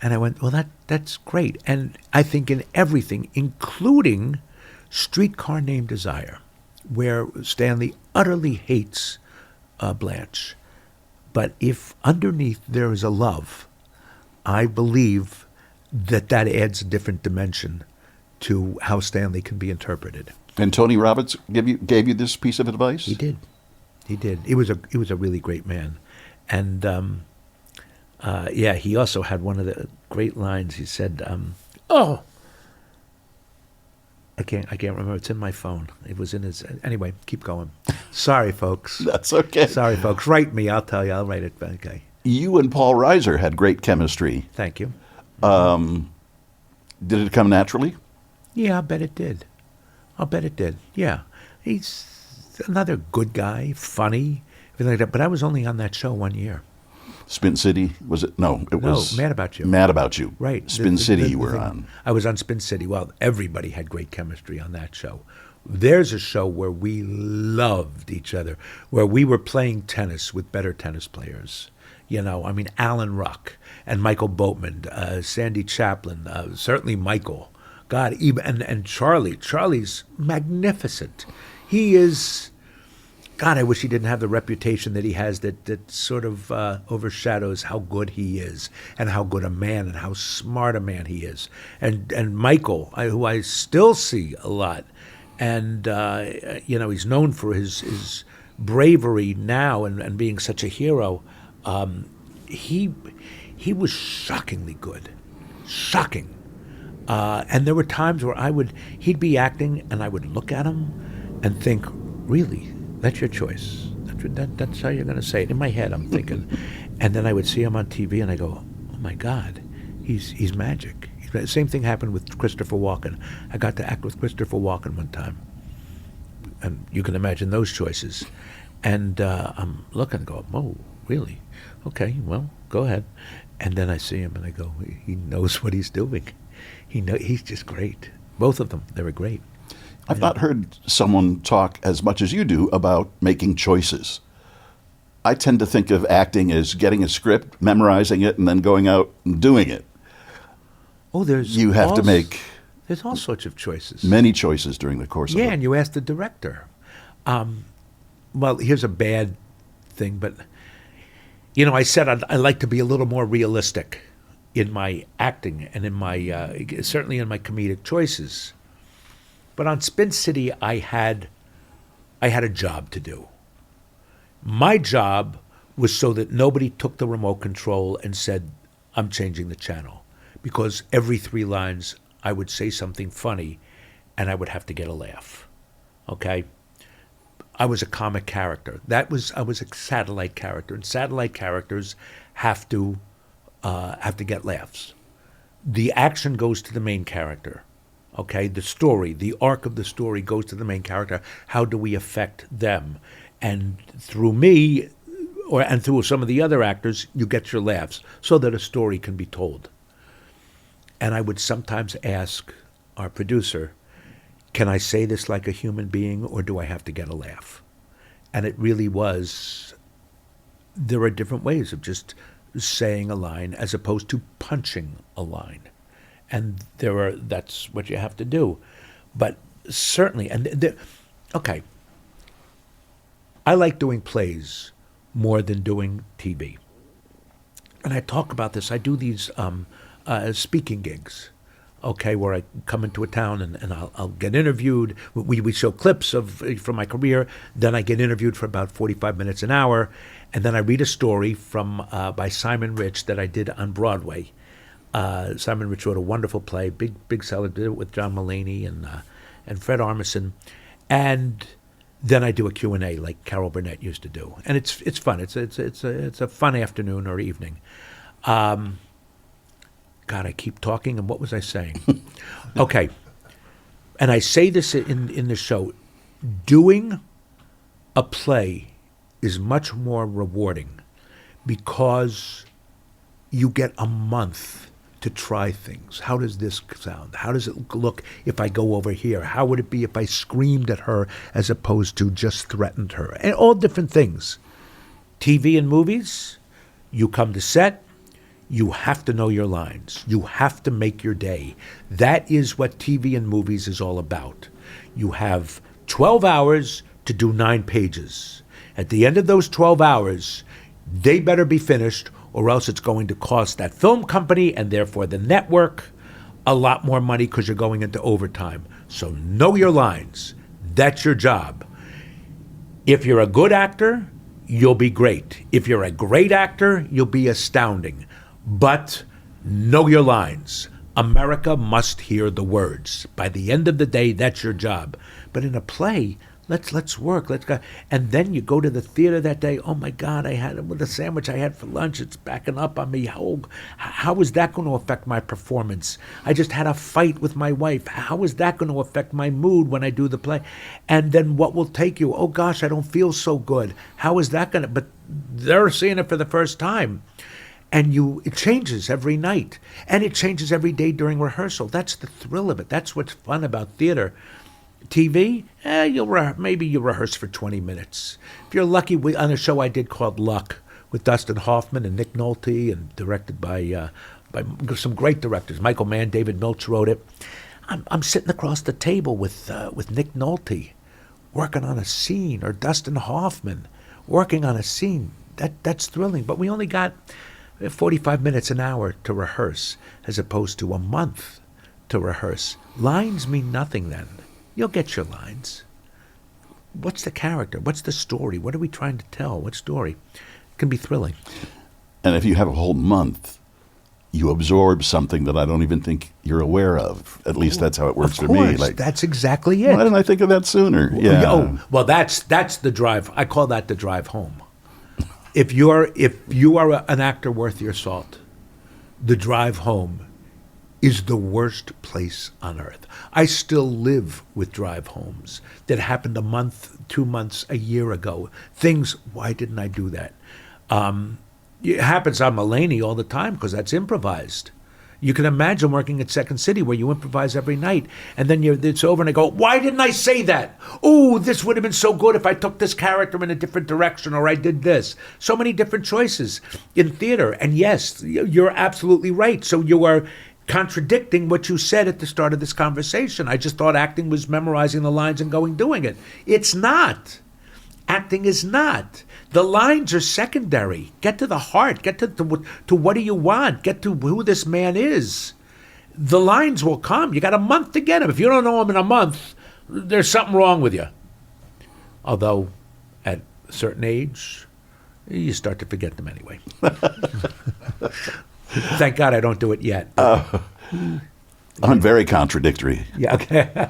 And I went, well, that's great. And I think in everything, including Streetcar Named Desire, where Stanley utterly hates Blanche. But if underneath there is a love, I believe that adds a different dimension to how Stanley can be interpreted. And Tony Roberts gave you this piece of advice? He did. He was a really great man. And he also had one of the great lines. He said, I can't remember. It's in my phone. It was in his. Anyway, keep going. Sorry, folks. That's okay. Sorry, folks. Write me. I'll tell you. I'll write it. Okay. You and Paul Reiser had great chemistry. Thank you. Did it come naturally? Yeah, I'll bet it did. Yeah. He's another good guy, funny, everything like that. But I was only on that show 1 year. Spin City, was it? No, it was Mad About You. Mad About You. Right. Spin City you were on. I was on Spin City. Well, everybody had great chemistry on that show. There's a show where we loved each other, where we were playing tennis with better tennis players. Alan Ruck and Michael Boatman, Sandy Chaplin, certainly Michael. God, and Charlie. Charlie's magnificent. He is... God, I wish he didn't have the reputation that he has that sort of overshadows how good he is and how good a man and how smart a man he is. And Michael, who I still see a lot, and he's known for his bravery now and being such a hero. He he was shockingly good. Shocking. And there were times where he'd be acting, and I would look at him and think, really, that's your choice. That's how you're going to say it. In my head, I'm thinking. And then I would see him on TV, and I go, oh, my God, he's magic. The same thing happened with Christopher Walken. I got to act with Christopher Walken one time. And you can imagine those choices. And I'm looking and go, oh, really? Okay, well, go ahead. And then I see him, and I go, he knows what he's doing. He's just great. Both of them, they were great. I've not heard someone talk as much as you do about making choices. I tend to think of acting as getting a script, memorizing it, and then going out and doing it. Oh, you have to make there's all sorts of choices. Many choices during the course of it. Yeah, and you ask the director. Well, here's a bad thing, but I said I like to be a little more realistic in my acting and in my certainly in my comedic choices. But on Spin City, I had a job to do. My job was so that nobody took the remote control and said, I'm changing the channel. Because every 3 lines, I would say something funny, and I would have to get a laugh. Okay? I was a comic character. I was a satellite character, and satellite characters have to get laughs. The action goes to the main character. Okay? The story, the arc of the story goes to the main character. How do we affect them? And through me, and through some of the other actors, you get your laughs so that a story can be told. And I would sometimes ask our producer, can I say this like a human being, or do I have to get a laugh? And it really was, there are different ways of just saying a line as opposed to punching a line. And that's what you have to do. But certainly, okay, I like doing plays more than doing TV. And I talk about this. I do these speaking gigs, okay, where I come into a town and I'll get interviewed. We show clips from my career. Then I get interviewed for about 45 minutes, an hour, and then I read a story by Simon Rich that I did on Broadway. Simon Rich wrote a wonderful play, big seller, did it with John Mulaney and Fred Armisen, and then I do a Q&A like Carol Burnett used to do, and it's fun. It's a fun afternoon or evening. God, I keep talking, and what was I saying? Okay, and I say this in the show. Doing a play is much more rewarding because you get a month to try things. How does this sound? How does it look if I go over here? How would it be if I screamed at her as opposed to just threatened her? And all different things. TV and movies, you come to set, you have to know your lines. You have to make your day. That is what TV and movies is all about. You have 12 hours to do 9 pages. At the end of those 12 hours, they better be finished, or else it's going to cost that film company and therefore the network a lot more money because you're going into overtime. So know your lines. That's your job. If you're a good actor, you'll be great. If you're a great actor, you'll be astounding. But know your lines. America must hear the words. By the end of the day, that's your job. But in a play, let's work. Let's go. And then you go to the theater that day. Oh my God, I had the sandwich I had for lunch. It's backing up on me. How is that going to affect my performance? I just had a fight with my wife. How is that going to affect my mood when I do the play? And then what will take you? Oh gosh, I don't feel so good. How is that going to? But they're seeing it for the first time. And it changes every night. And it changes every day during rehearsal. That's the thrill of it. That's what's fun about theater. TV, maybe you rehearse for 20 minutes. If you're lucky, on a show I did called Luck with Dustin Hoffman and Nick Nolte and directed by some great directors. Michael Mann, David Milch wrote it. I'm sitting across the table with Nick Nolte working on a scene, or Dustin Hoffman working on a scene. That's thrilling. But we only got 45 minutes, an hour to rehearse, as opposed to a month to rehearse. Lines mean nothing then. You'll get your lines. What's the character? What's the story? What are we trying to tell? What story? It can be thrilling. And if you have a whole month you absorb something that I don't even think you're aware of. At least that's how it works for me. Like, that's exactly it. Why didn't I think of that sooner? Yeah. Oh, well, that's the drive. I call that the drive home. If you are an actor worth your salt, the drive home is the worst place on earth. I still live with drive homes that happened a month, 2 months, a year ago. Things, why didn't I do that? It happens on Mulaney all the time because that's improvised. You can imagine working at Second City where you improvise every night, and then it's over and I go, why didn't I say that? Oh, this would have been so good if I took this character in a different direction or I did this. So many different choices in theater. And yes, you're absolutely right. So you are contradicting what you said at the start of this conversation. I just thought acting was memorizing the lines and doing it. It's not. Acting is not. The lines are secondary. Get to the heart. Get to what do you want. Get to who this man is. The lines will come. You got a month to get them. If you don't know them in a month, there's something wrong with you. Although, at a certain age, you start to forget them anyway. Thank God I don't do it yet. I'm very contradictory. Yeah, okay.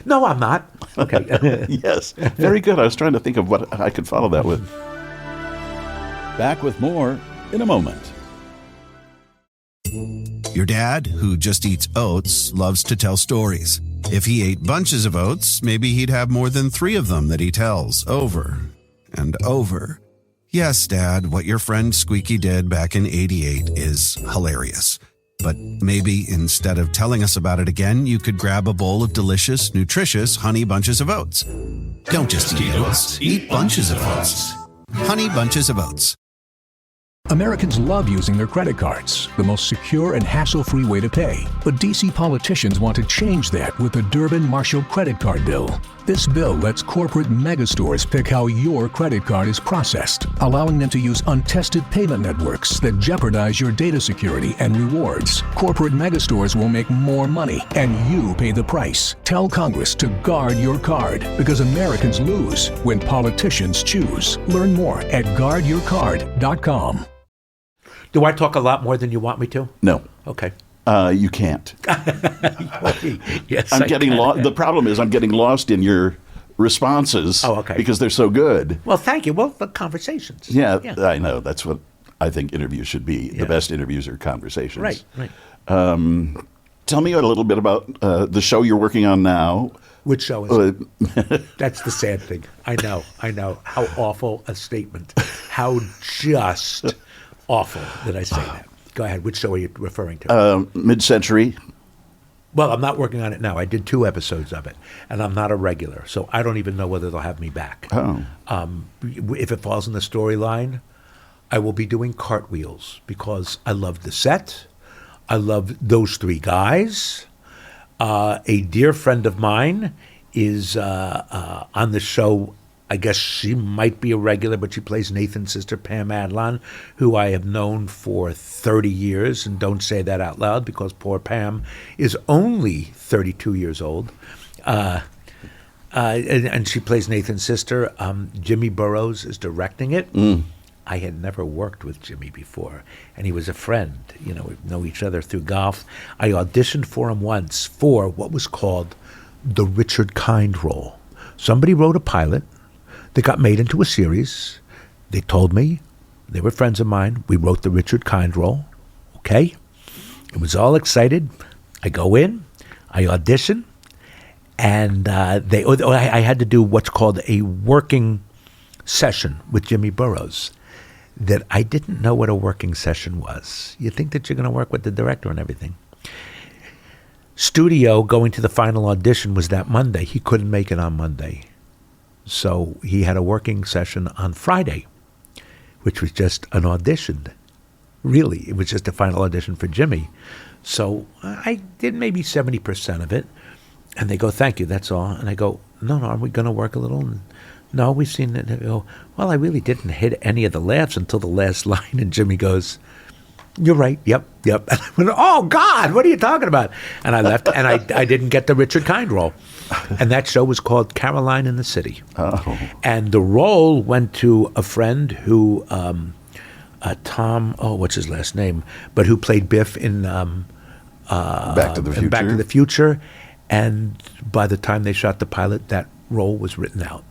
No, I'm not. Okay. Yes, very good. I was trying to think of what I could follow that with. Back with more in a moment. Your dad, who just eats oats, loves to tell stories. If he ate bunches of oats, maybe he'd have more than 3 of them that he tells over and over. Yes, Dad, what your friend Squeaky did back in '88 is hilarious. But maybe instead of telling us about it again, you could grab a bowl of delicious, nutritious Honey Bunches of Oats. Don't just eat oats, eat bunches of oats. Honey Bunches of Oats. Americans love using their credit cards, the most secure and hassle-free way to pay. But D.C. politicians want to change that with the Durbin-Marshall credit card bill. This bill lets corporate megastores pick how your credit card is processed, allowing them to use untested payment networks that jeopardize your data security and rewards. Corporate megastores will make more money, and you pay the price. Tell Congress to guard your card, because Americans lose when politicians choose. Learn more at guardyourcard.com. Do I talk a lot more than you want me to? No. Okay. You can't. Yes, I'm getting lost. The problem is I'm getting lost in your responses. Oh, okay. Because they're so good. Well, thank you. Well, the conversations. Yeah, I know. That's what I think interviews should be. The best interviews are conversations. Right. Tell me a little bit about the show you're working on now. Which show is it? That's the sad thing. I know. How awful a statement. How just awful that I say that. Go ahead. Which show are you referring to? Mid-Century. Well, I'm not working on it now. I did 2 episodes of it, and I'm not a regular, so I don't even know whether they'll have me back. Oh. If it falls in the storyline, I will be doing cartwheels because I love the set. I love those 3 guys. A dear friend of mine is on the show. I guess she might be a regular, but she plays Nathan's sister, Pam Adlon, who I have known for 30 years, and don't say that out loud because poor Pam is only 32 years old. And she plays Nathan's sister. Jimmy Burrows is directing it. I had never worked with Jimmy before, and he was a friend. We know each other through golf. I auditioned for him once for what was called the Richard Kind role. Somebody wrote a pilot that got made into a series. They told me, they were friends of mine, we wrote the Richard Kind role. Okay? It was all excited. I go in, I audition, and I had to do what's called a working session with Jimmy Burrows. That I didn't know what a working session was. You think that you're going to work with the director and everything. Studio going to the final audition was that Monday. He couldn't make it on Monday. So he had a working session on Friday, which was just an audition. Really, it was just a final audition for Jimmy. So I did maybe 70% of it. And they go, thank you, that's all. And I go, no, are we going to work a little? And, no, we've seen it. And they go, well, I really didn't hit any of the laughs until the last line. And Jimmy goes, you're right, yep. And I went, oh, God, what are you talking about? And I left, and I didn't get the Richard Kind role. And that show was called Caroline in the City. Oh. And the role went to a friend who Tom. Oh, what's his last name? But who played Biff in Back to the Future. Back to the Future. And by the time they shot the pilot, that role was written out.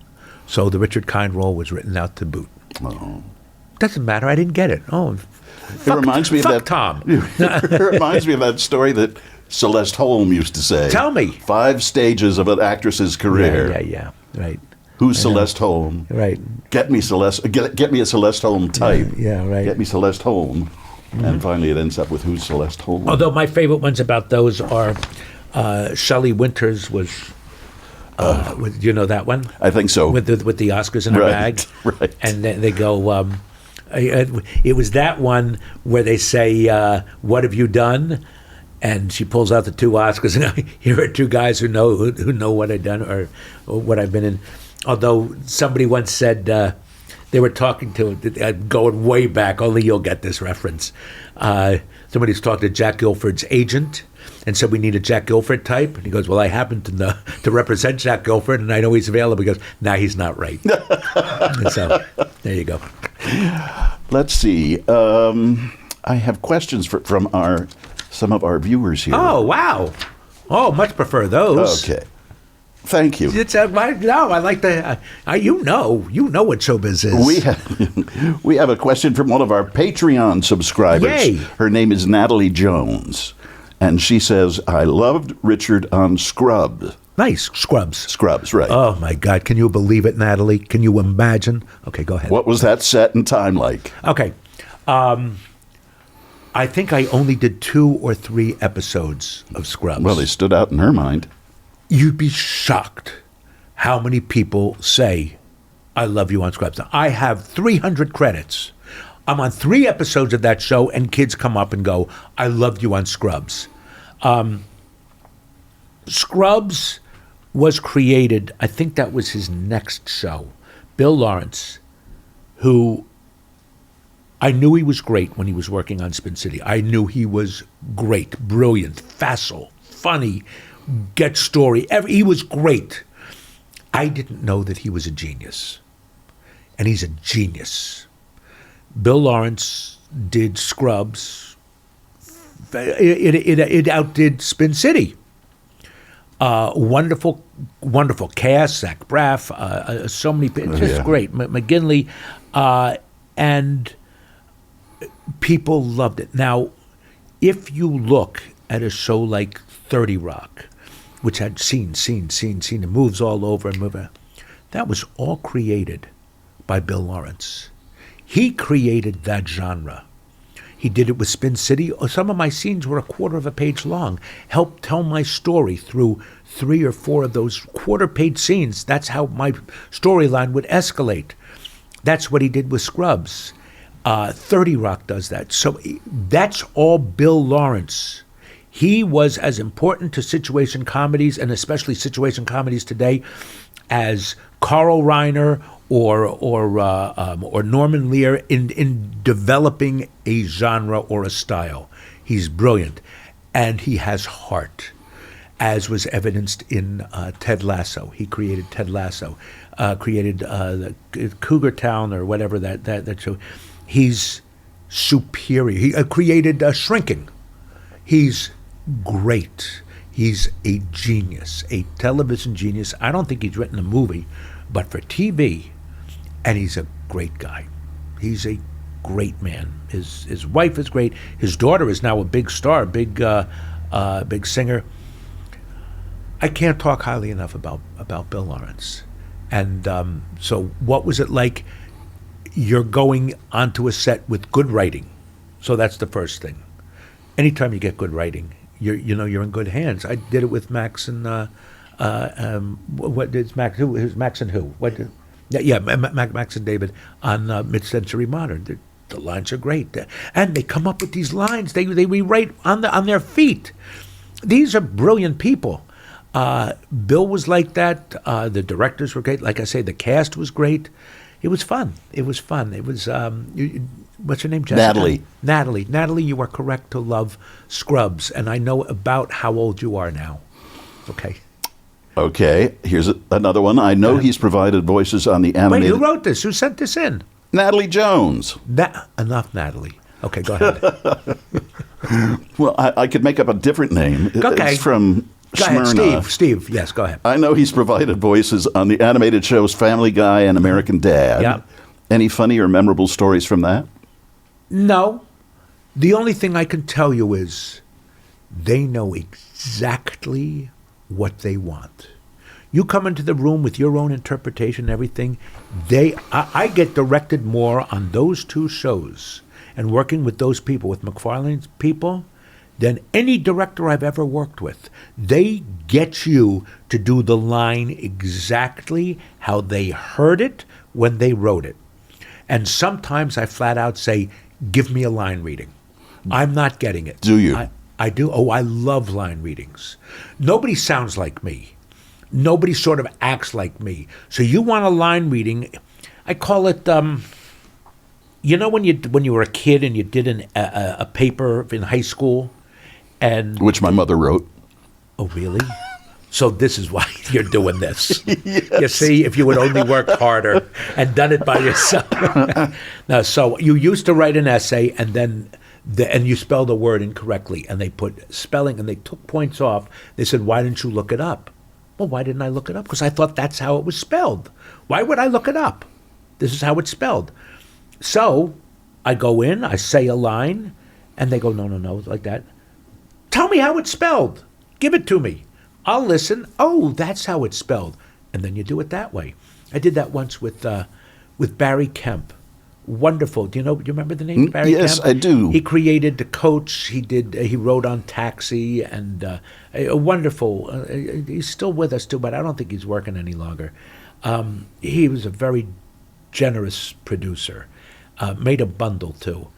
So the Richard Kind role was written out to boot. Oh. Doesn't matter. I didn't get it. Oh, It reminds me of that Tom. It reminds me of that story that Celeste Holm used to say. Tell me. 5 stages of an actress's career. Yeah. Right. Who's Celeste Holm? Right. Get me Celeste. Get me a Celeste Holm type. Yeah, right. Get me Celeste Holm. And finally, it ends up with who's Celeste Holm. Although my favorite ones about those are Shelley Winters was. Do you know that one? I think so. With the Oscars in her bag. Right. And they go. It was that one where they say, "What have you done?" And she pulls out the 2 Oscars, and here are 2 guys who know what I've done or what I've been in. Although somebody once said they were talking to, going way back, only you'll get this reference. Somebody's talking to Jack Gilford's agent and said, we need a Jack Gilford type. And he goes, well, I happen to represent Jack Gilford, and I know he's available. He goes, nah, he's not right. And so there you go. Let's see. I have questions from some of our viewers here. Oh, wow. Oh, much prefer those. Okay. Thank you. It's no, I like the. You know what showbiz is. We have a question from one of our Patreon subscribers. Yay. Her name is Natalie Jones, and she says, "I loved Richard on Scrubs." Nice. Scrubs. Scrubs, right? Oh my God! Can you believe it, Natalie? Can you imagine? Okay, go ahead. What was that set and time like? Okay, I think I only did 2 or 3 episodes of Scrubs. Well, they stood out in her mind. You'd be shocked how many people say, I love you on Scrubs. Now, I have 300 credits. I'm on 3 episodes of that show, and kids come up and go, I loved you on Scrubs. Scrubs was created, I think that was his next show. Bill Lawrence, who I knew he was great when he was working on Spin City. I knew he was great, brilliant, facile, funny, get story. He was great. I didn't know that he was a genius. And he's a genius. Bill Lawrence did Scrubs. It outdid Spin City. Wonderful cast, Zach Braff, so many people, just great. McGinley, and people loved it. Now, if you look at a show like 30 Rock, which had scene, and moves all over, that was all created by Bill Lawrence. He created that genre. He did it with Spin City. Some of my scenes were a quarter of a page long. Helped tell my story through 3 or 4 of those quarter-page scenes. That's how my storyline would escalate. That's what he did with Scrubs. 30 Rock does that. So that's all Bill Lawrence. He was as important to situation comedies, and especially situation comedies today, as Carl Reiner or Norman Lear in developing a genre or a style. He's brilliant, and he has heart, as was evidenced in Ted Lasso. He created Ted Lasso, created the Cougar Town or whatever that show. He's superior. He created Shrinking. He's great. He's a genius, a television genius. I don't think he's written a movie, but for TV, and he's a great guy. He's a great man. His wife is great. His daughter is now a big star, big singer. I can't talk highly enough about Bill Lawrence. And so what was it like? You're going onto a set with good writing. So that's the first thing. Anytime you get good writing, you're in good hands. I did it with Max and what did Max? Who's Max and who? What? Max and David on Mid-Century Modern. The lines are great, and they come up with these lines. They rewrite on their feet. These are brilliant people. Bill was like that. The directors were great. Like I say, the cast was great. It was fun. It was, what's your name, Jessica? Natalie, you are correct to love Scrubs, and I know about how old you are now. Okay, here's another one. I know he's provided voices on the animated... Wait, who wrote this? Who sent this in? Natalie Jones. Enough, Natalie. Okay, go ahead. Well, I could make up a different name. Okay. It's from Go ahead, Smyrna. Steve. Yes, go ahead. I know he's provided voices on the animated shows Family Guy and American Dad. Yeah. Any funny or memorable stories from that? No. The only thing I can tell you is they know exactly what they want. You come into the room with your own interpretation and everything. I get directed more on those two shows and working with those people, with McFarlane's people, than any director I've ever worked with. They get you to do the line exactly how they heard it when they wrote it. And sometimes I flat out say, give me a line reading. I'm not getting it. Do you? I do. Oh, I love line readings. Nobody sounds like me. Nobody sort of acts like me. So you want a line reading, I call it, you know when you were a kid and you did a paper in high school? Which my mother wrote. Oh, really? So this is why you're doing this. Yes. You see, if you would only worked harder and done it by yourself. Now, so you used to write an essay and then and you spelled a word incorrectly and they put spelling and they took points off. They said, why didn't you look it up? Well, why didn't I look it up? Because I thought that's how it was spelled. Why would I look it up? This is how it's spelled. So I go in, I say a line, and they go, no, like that. Tell me how it's spelled. Give it to me. I'll listen. Oh, that's how it's spelled. And then you do it that way. I did that once with Barry Kemp. Wonderful. Do you remember the name Barry Kemp? Yes, I do. He created The Coach. He wrote on Taxi and wonderful. He's still with us too, but I don't think he's working any longer. He was a very generous producer. Made a bundle too.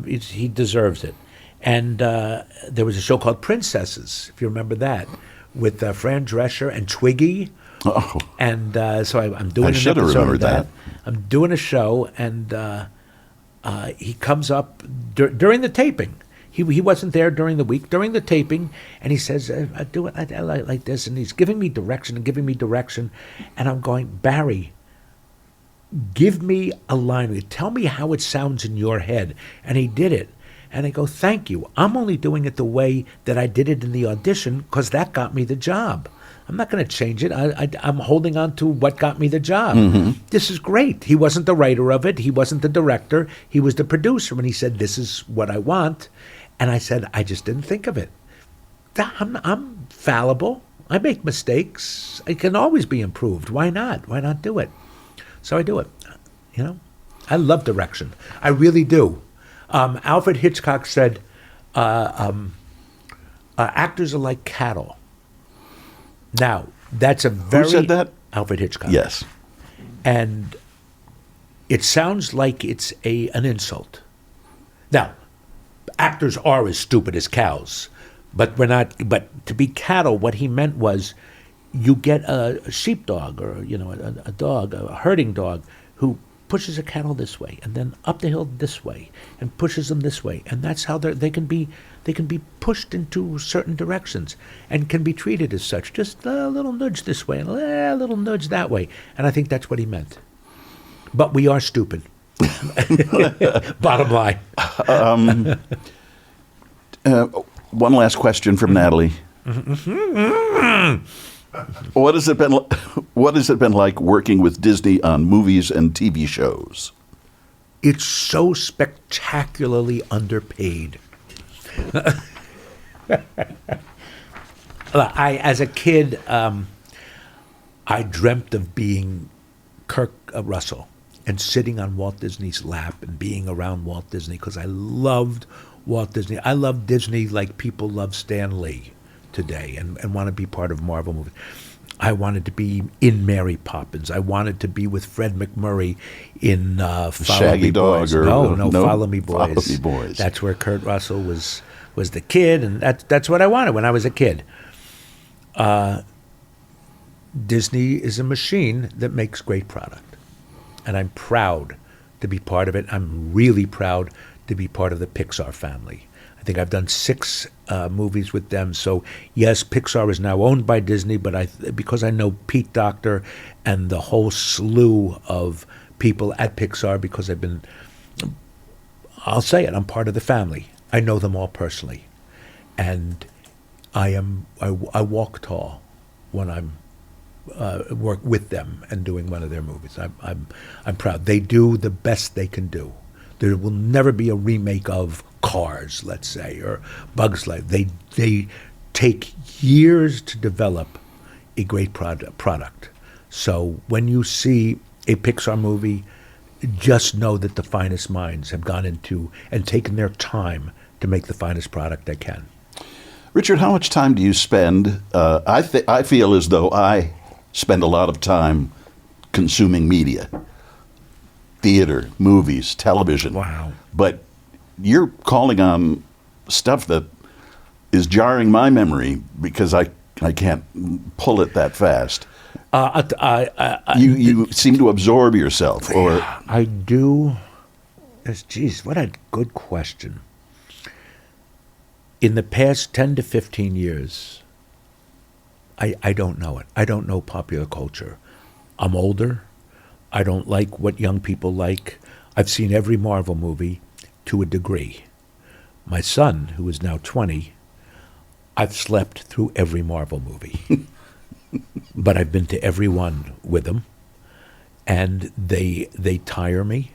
He deserves it. And there was a show called Princesses, if you remember that, with Fran Drescher and Twiggy. Oh. And so I'm doing an should have episode remembered of that. that. I'm doing a show, and he comes up during the taping. He wasn't there during the week. During the taping, and he says, I do it I like this, and he's giving me direction, and I'm going, Barry, give me a line. Tell me how it sounds in your head. And he did it. And I go, thank you. I'm only doing it the way that I did it in the audition because that got me the job. I'm not going to change it. I'm holding on to what got me the job. Mm-hmm. This is great. He wasn't the writer of it. He wasn't the director. He was the producer. And he said, this is what I want. And I said, I just didn't think of it. I'm fallible. I make mistakes. It can always be improved. Why not? Why not do it? So I do it. I love direction. I really do. Alfred Hitchcock said, actors are like cattle. Now, that's a very... Who said that? Alfred Hitchcock. Yes. And it sounds like it's an insult. Now, actors are as stupid as cows, but we're not... But to be cattle, what he meant was you get a sheepdog or, a dog, a herding dog, who pushes a cattle this way and then up the hill this way and pushes them this way, and that's how they can be pushed into certain directions and can be treated as such. Just a little nudge this way and a little nudge that way, and I think that's what he meant. But we are stupid. Bottom line. One last question from Natalie. What has it been like working with Disney on movies and TV shows? It's so spectacularly underpaid. As a kid, I dreamt of being Kirk Russell and sitting on Walt Disney's lap and being around Walt Disney because I loved Walt Disney. I love Disney like people love Stan Lee today and want to be part of Marvel movies. I wanted to be in Mary Poppins. I wanted to be with Fred McMurray in Follow Me Boys. No, Follow Me Boys. Follow Me Boys. That's where Kurt Russell was the kid, and that's what I wanted when I was a kid. Disney is a machine that makes great product, and I'm proud to be part of it. I'm really proud to be part of the Pixar family. I think I've done 6 movies with them. So yes, Pixar is now owned by Disney, but because I know Pete Docter and the whole slew of people at Pixar because I'll say it, I'm part of the family. I know them all personally. And I walk tall when I'm work with them and doing one of their movies. I'm proud. They do the best they can do. There will never be a remake of Cars, let's say, or Bugs Life. They take years to develop a great product. So when you see a Pixar movie, just know that the finest minds have gone into and taken their time to make the finest product they can. Richard, how much time do you spend? I feel as though I spend a lot of time consuming media, theater, movies, television. Wow. But you're calling on stuff that is jarring my memory because I can't pull it that fast. You seem to absorb yourself, or I do. Geez, what a good question. In the past 10 to 15 years, I don't know it. I don't know popular culture. I'm older. I don't like what young people like. I've seen every Marvel movie to a degree. My son, who is now 20, I've slept through every Marvel movie. But I've been to every one with them, and they tire me.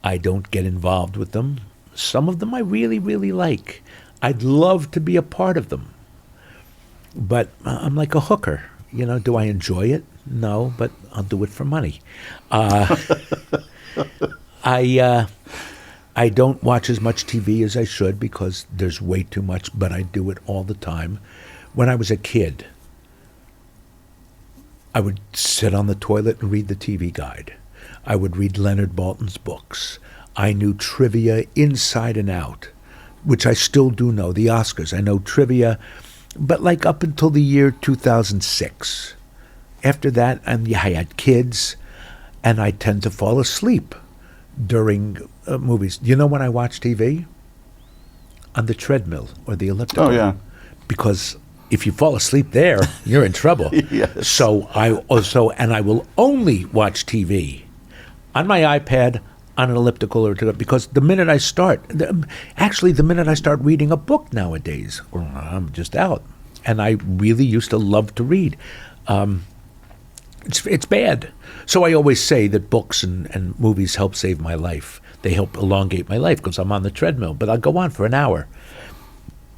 I don't get involved with them. Some of them I really, really like. I'd love to be a part of them. But I'm like a hooker. You know, do I enjoy it? No, but I'll do it for money. I don't watch as much TV as I should because there's way too much, but I do it all the time. When I was a kid, I would sit on the toilet and read the TV guide. I would read Leonard Maltin's books. I knew trivia inside and out, which I still do know. The Oscars, I know trivia, but like up until the year 2006. After that, I had kids, and I tend to fall asleep during movies. You know when I watch TV? On the treadmill or the elliptical. Oh, yeah. Because if you fall asleep there, you're in trouble. Yes. So I will only watch TV on my iPad, on an elliptical, or because the minute I start reading a book nowadays, I'm just out. And I really used to love to read. It's bad. So I always say that books and movies help save my life. They help elongate my life because I'm on the treadmill. But I'll go on for an hour,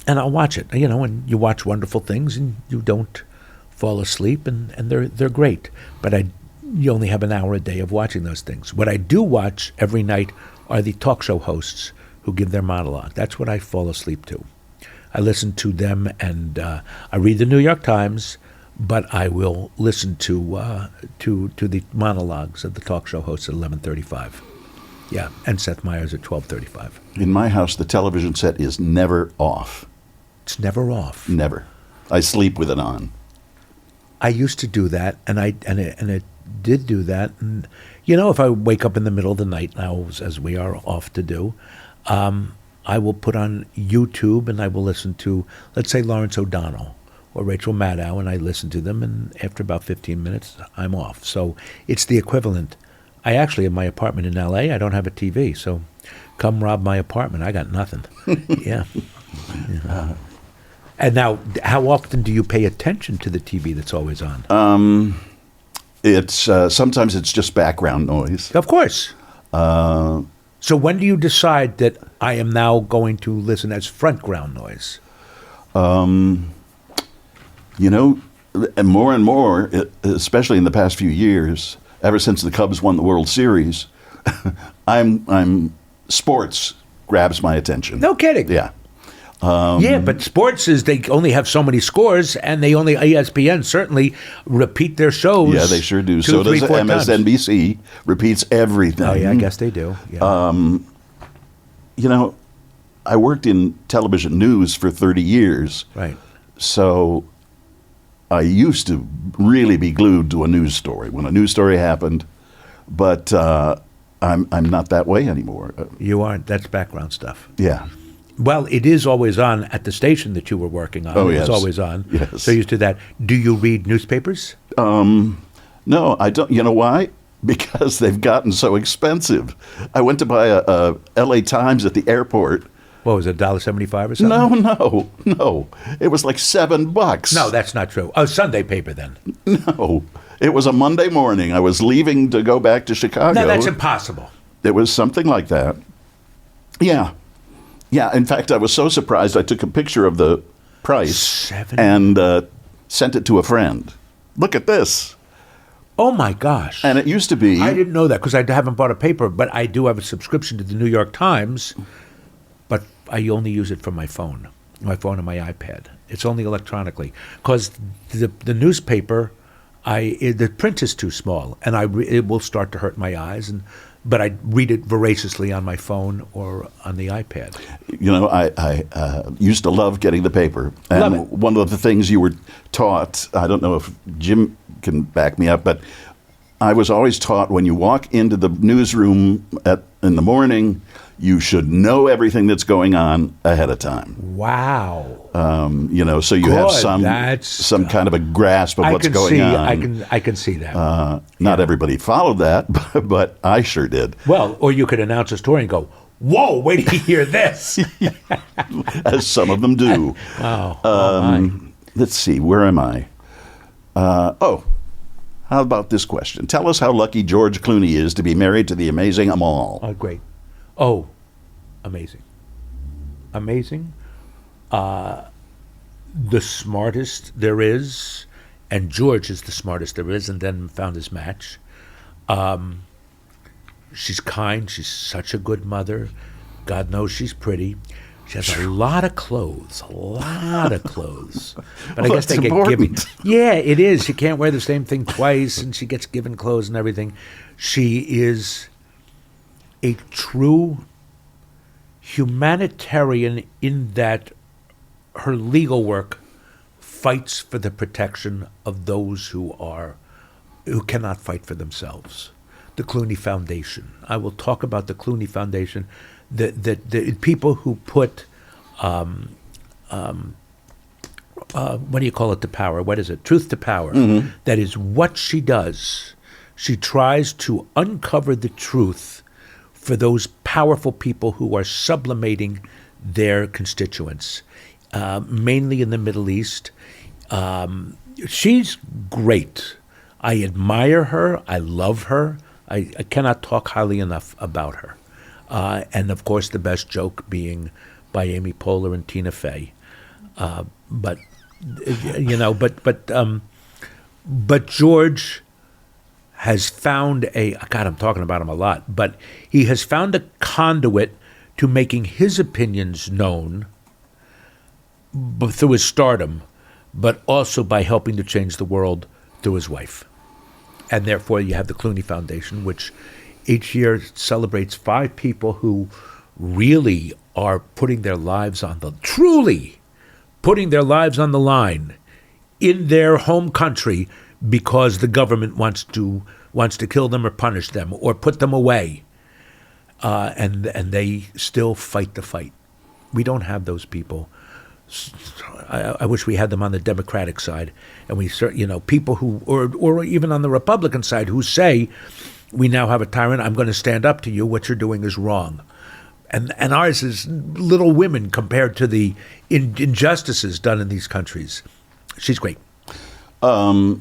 and I'll watch it. You know, and you watch wonderful things, and you don't fall asleep, and they're great. But you only have an hour a day of watching those things. What I do watch every night are the talk show hosts who give their monologue. That's what I fall asleep to. I listen to them, and I read the New York Times, but I will listen to the monologues of the talk show hosts at 11:35. Yeah, and Seth Meyers at 12:35. In my house, the television set is never off. It's never off. Never. I sleep with it on. I used to do that, and it did do that. And you know, if I wake up in the middle of the night now, as we are off to do, I will put on YouTube and I will listen to, let's say, Lawrence O'Donnell or Rachel Maddow, and I listen to them, and after about 15 minutes, I'm off. So it's the equivalent. I actually, in my apartment in L.A., I don't have a TV, so come rob my apartment. I got nothing. Yeah. And now, how often do you pay attention to the TV that's always on? It's sometimes it's just background noise. Of course. So when do you decide that I am now going to listen as front ground noise? You know, and more, especially in the past few years, ever since the Cubs won the World Series, I'm sports grabs my attention. No kidding. Yeah. Yeah, but sports is they only have so many scores, and they only ESPN certainly repeat their shows. Yeah, they sure do. 2, So 3, does 4 times. MSNBC repeats everything. Oh yeah, I guess they do. Yeah. You know, I worked in television news for 30 years. Right. So I used to really be glued to a news story when a news story happened, but I'm not that way anymore. You aren't. That's background stuff. Yeah. Well, it is always on at the station that you were working on. Oh, It yes. was always on. Yes. So used to that. Do you read newspapers? No, I don't. You know why? because they've gotten so expensive. I went to buy a LA Times at the airport. What was it, $1.75 or something? No. It was like $7. No, that's not true. Oh, Sunday paper then. No. It was a Monday morning. I was leaving to go back to Chicago. No, that's impossible. It was something like that. Yeah. In fact, I was so surprised I took a picture of the price and sent it to a friend. Look at this. Oh, my gosh. And it used to be... I didn't know that because I haven't bought a paper, but I do have a subscription to the New York Times, but I only use it for my phone and my iPad. It's only electronically because the newspaper, the print is too small, and it will start to hurt my eyes, but I read it voraciously on my phone or on the iPad. You know, I used to love getting the paper. And love it. One of the things you were taught, I don't know if Jim can back me up, but I was always taught when you walk into the newsroom in the morning, you should know everything that's going on ahead of time. Wow. So you have some kind of a grasp of what's going on. I can see that. Not everybody followed that, but I sure did. Well, or you could announce a story and go, "Whoa, wait till you hear this." As some of them do. My. Let's see, where am I? How about this question? Tell us how lucky George Clooney is to be married to the amazing Amal. Oh, great. Oh, amazing. Amazing. The smartest there is, and George is the smartest there is, and then found his match. She's kind. She's such a good mother. God knows she's pretty. She has a lot of clothes, But I guess they get given. Yeah, it is. She can't wear the same thing twice, and she gets given clothes and everything. She is a true humanitarian in that her legal work fights for the protection of those who cannot fight for themselves. The Clooney Foundation. I will talk about the Clooney Foundation. The people who put what do you call it? The power. What is it? Truth to power. Mm-hmm. That is what she does. She tries to uncover the truth for those powerful people who are sublimating their constituents, mainly in the Middle East. She's great. I admire her. I love her. I cannot talk highly enough about her. And of course, the best joke being by Amy Poehler and Tina Fey. But George has found I'm talking about him a lot, but he has found a conduit to making his opinions known through his stardom, but also by helping to change the world through his wife. And therefore, you have the Clooney Foundation, which each year celebrates 5 people who really are putting their lives truly putting their lives on the line in their home country because the government wants to kill them or punish them or put them away. And they still fight the fight. We don't have those people. I wish we had them on the Democratic side, and people who, or even on the Republican side, who say, we now have a tyrant, I'm going to stand up to you, what you're doing is wrong. And ours is Little Women compared to the injustices done in these countries. She's great. I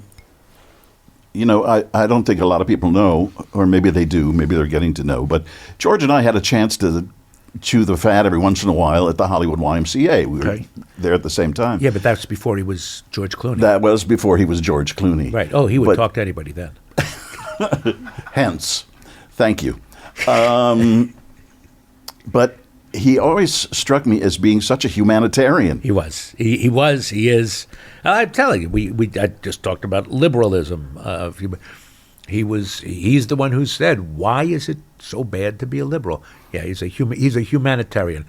don't think a lot of people know, or maybe they do, maybe they're getting to know, but George and I had a chance to chew the fat every once in a while at the Hollywood YMCA. We were there at the same time. Yeah, but that's before he was George Clooney. That was before he was George Clooney. Right. Oh, he would talk to anybody then. Hence. Thank you. But he always struck me as being such a humanitarian. He was. He was. He is. I'm telling you, I just talked about liberalism. He's the one who said, "Why is it so bad to be a liberal?" Yeah, he's a humanitarian.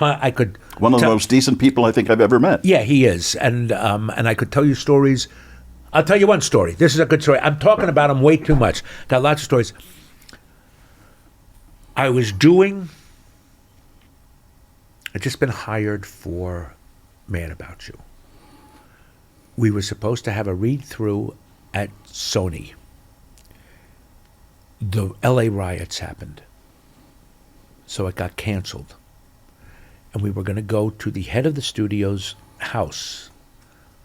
I could one of the most decent people I think I've ever met. Yeah, he is, and I could tell you stories. I'll tell you one story. This is a good story. I'm talking about him way too much. Got lots of stories. I'd just been hired for Mad About You. We were supposed to have a read-through at Sony. the LA riots happened. So it got canceled. And we were going to go to the head of the studio's house,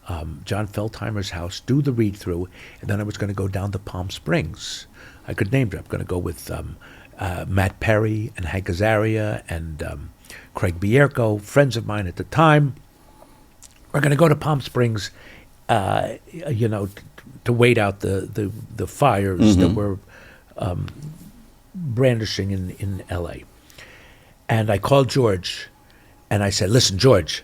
John Feldheimer's house, do the read-through, and then I was going to go down to Palm Springs. I could name drop. I'm going to go with Matt Perry and Hank Azaria and Craig Bierko, friends of mine at the time. We're going to go to Palm Springs, to wait out the fires that were brandishing in L.A. And I called George, and I said, "Listen, George,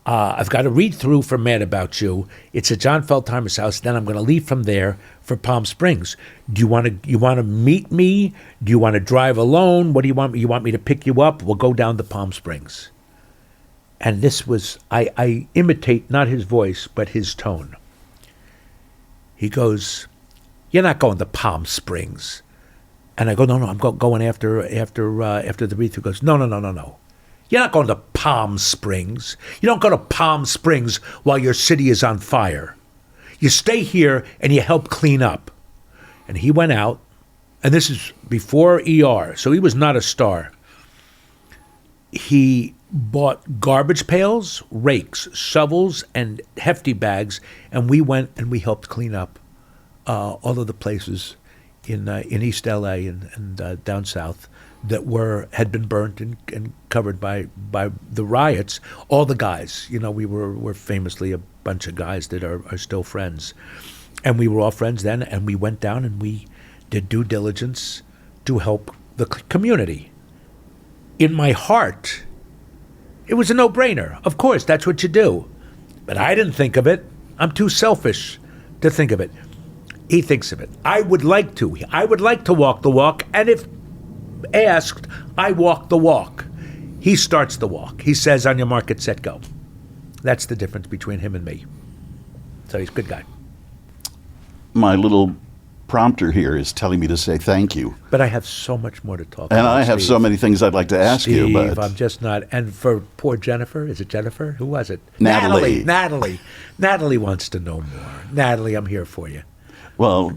I've got a read-through for Mad About You. It's at John Feldheimer's house. Then I'm going to leave from there for Palm Springs. Do you want to meet me? Do you want to drive alone? What do you want? You want me to pick you up? We'll go down to Palm Springs." And this was, I imitate not his voice, but his tone. He goes, "You're not going to Palm Springs." And I go, "No, I'm going after the read-through." He goes, No. You're not going to Palm Springs. You don't go to Palm Springs while your city is on fire. You stay here and you help clean up. And he went out, and this is before ER, so he was not a star. He bought garbage pails, rakes, shovels, and hefty bags, and we went and we helped clean up all of the places in East LA and down south that had been burnt and covered by the riots. All the guys, we were famously a bunch of guys that are still friends, and we were all friends then. And we went down and we did due diligence to help the community. In my heart, it was a no-brainer. Of course, that's what you do. But I didn't think of it. I'm too selfish to think of it. He thinks of it. I would like to. I would like to walk the walk, and if asked, I walk the walk. He starts the walk. He says, "On your mark, get set, go." That's the difference between him and me. So he's a good guy. My little prompter here is telling me to say thank you. But I have so much more to talk about. And I have so many things I'd like to ask you. But I'm just not. And for poor Jennifer, is it Jennifer? Who was it? Natalie. Natalie wants to know more. Natalie, I'm here for you. Well,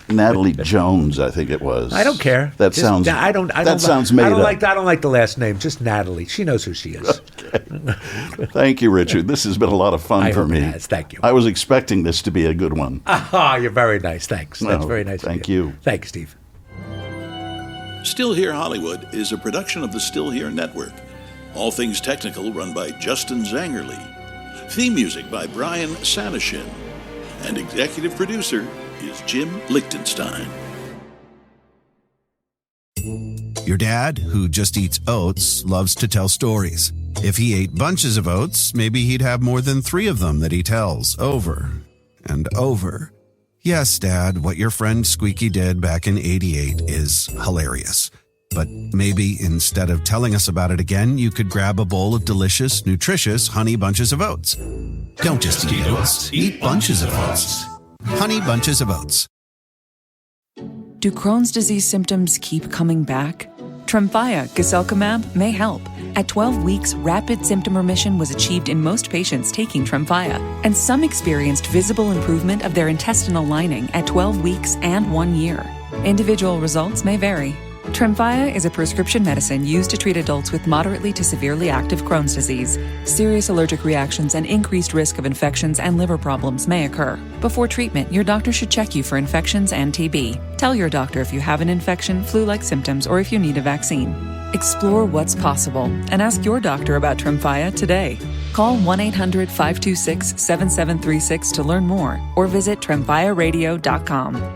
Natalie Jones, I think it was. I don't care. That sounds made up. I don't like the last name. Just Natalie. She knows who she is. Okay. Thank you, Richard. This has been a lot of fun for me. Yes, thank you. I was expecting this to be a good one. You're very nice. Thanks. That's very nice. Thank you. Thanks, Steve. Still Here Hollywood is a production of the Still Here Network. All things technical run by Justin Zangerly. Theme music by Brian Sanishin. And executive producer is Jim Lichtenstein. Your dad, who just eats oats, loves to tell stories. If he ate bunches of oats, maybe he'd have more than 3 of them that he tells over and over. Yes, Dad, what your friend Squeaky did back in '88 is hilarious. But maybe instead of telling us about it again, you could grab a bowl of delicious, nutritious Honey Bunches of Oats. Don't just eat oats, eat bunches of oats. Honey Bunches of Oats. Do Crohn's disease symptoms keep coming back? Tremfya guselkumab may help. At 12 weeks, rapid symptom remission was achieved in most patients taking Tremfya, and some experienced visible improvement of their intestinal lining at 12 weeks and 1 year. Individual results may vary. Tremfya is a prescription medicine used to treat adults with moderately to severely active Crohn's disease. Serious allergic reactions and increased risk of infections and liver problems may occur. Before treatment, your doctor should check you for infections and TB. Tell your doctor if you have an infection, flu-like symptoms, or if you need a vaccine. Explore what's possible and ask your doctor about Tremfya today. Call 1-800-526-7736 to learn more or visit tremfyaradio.com.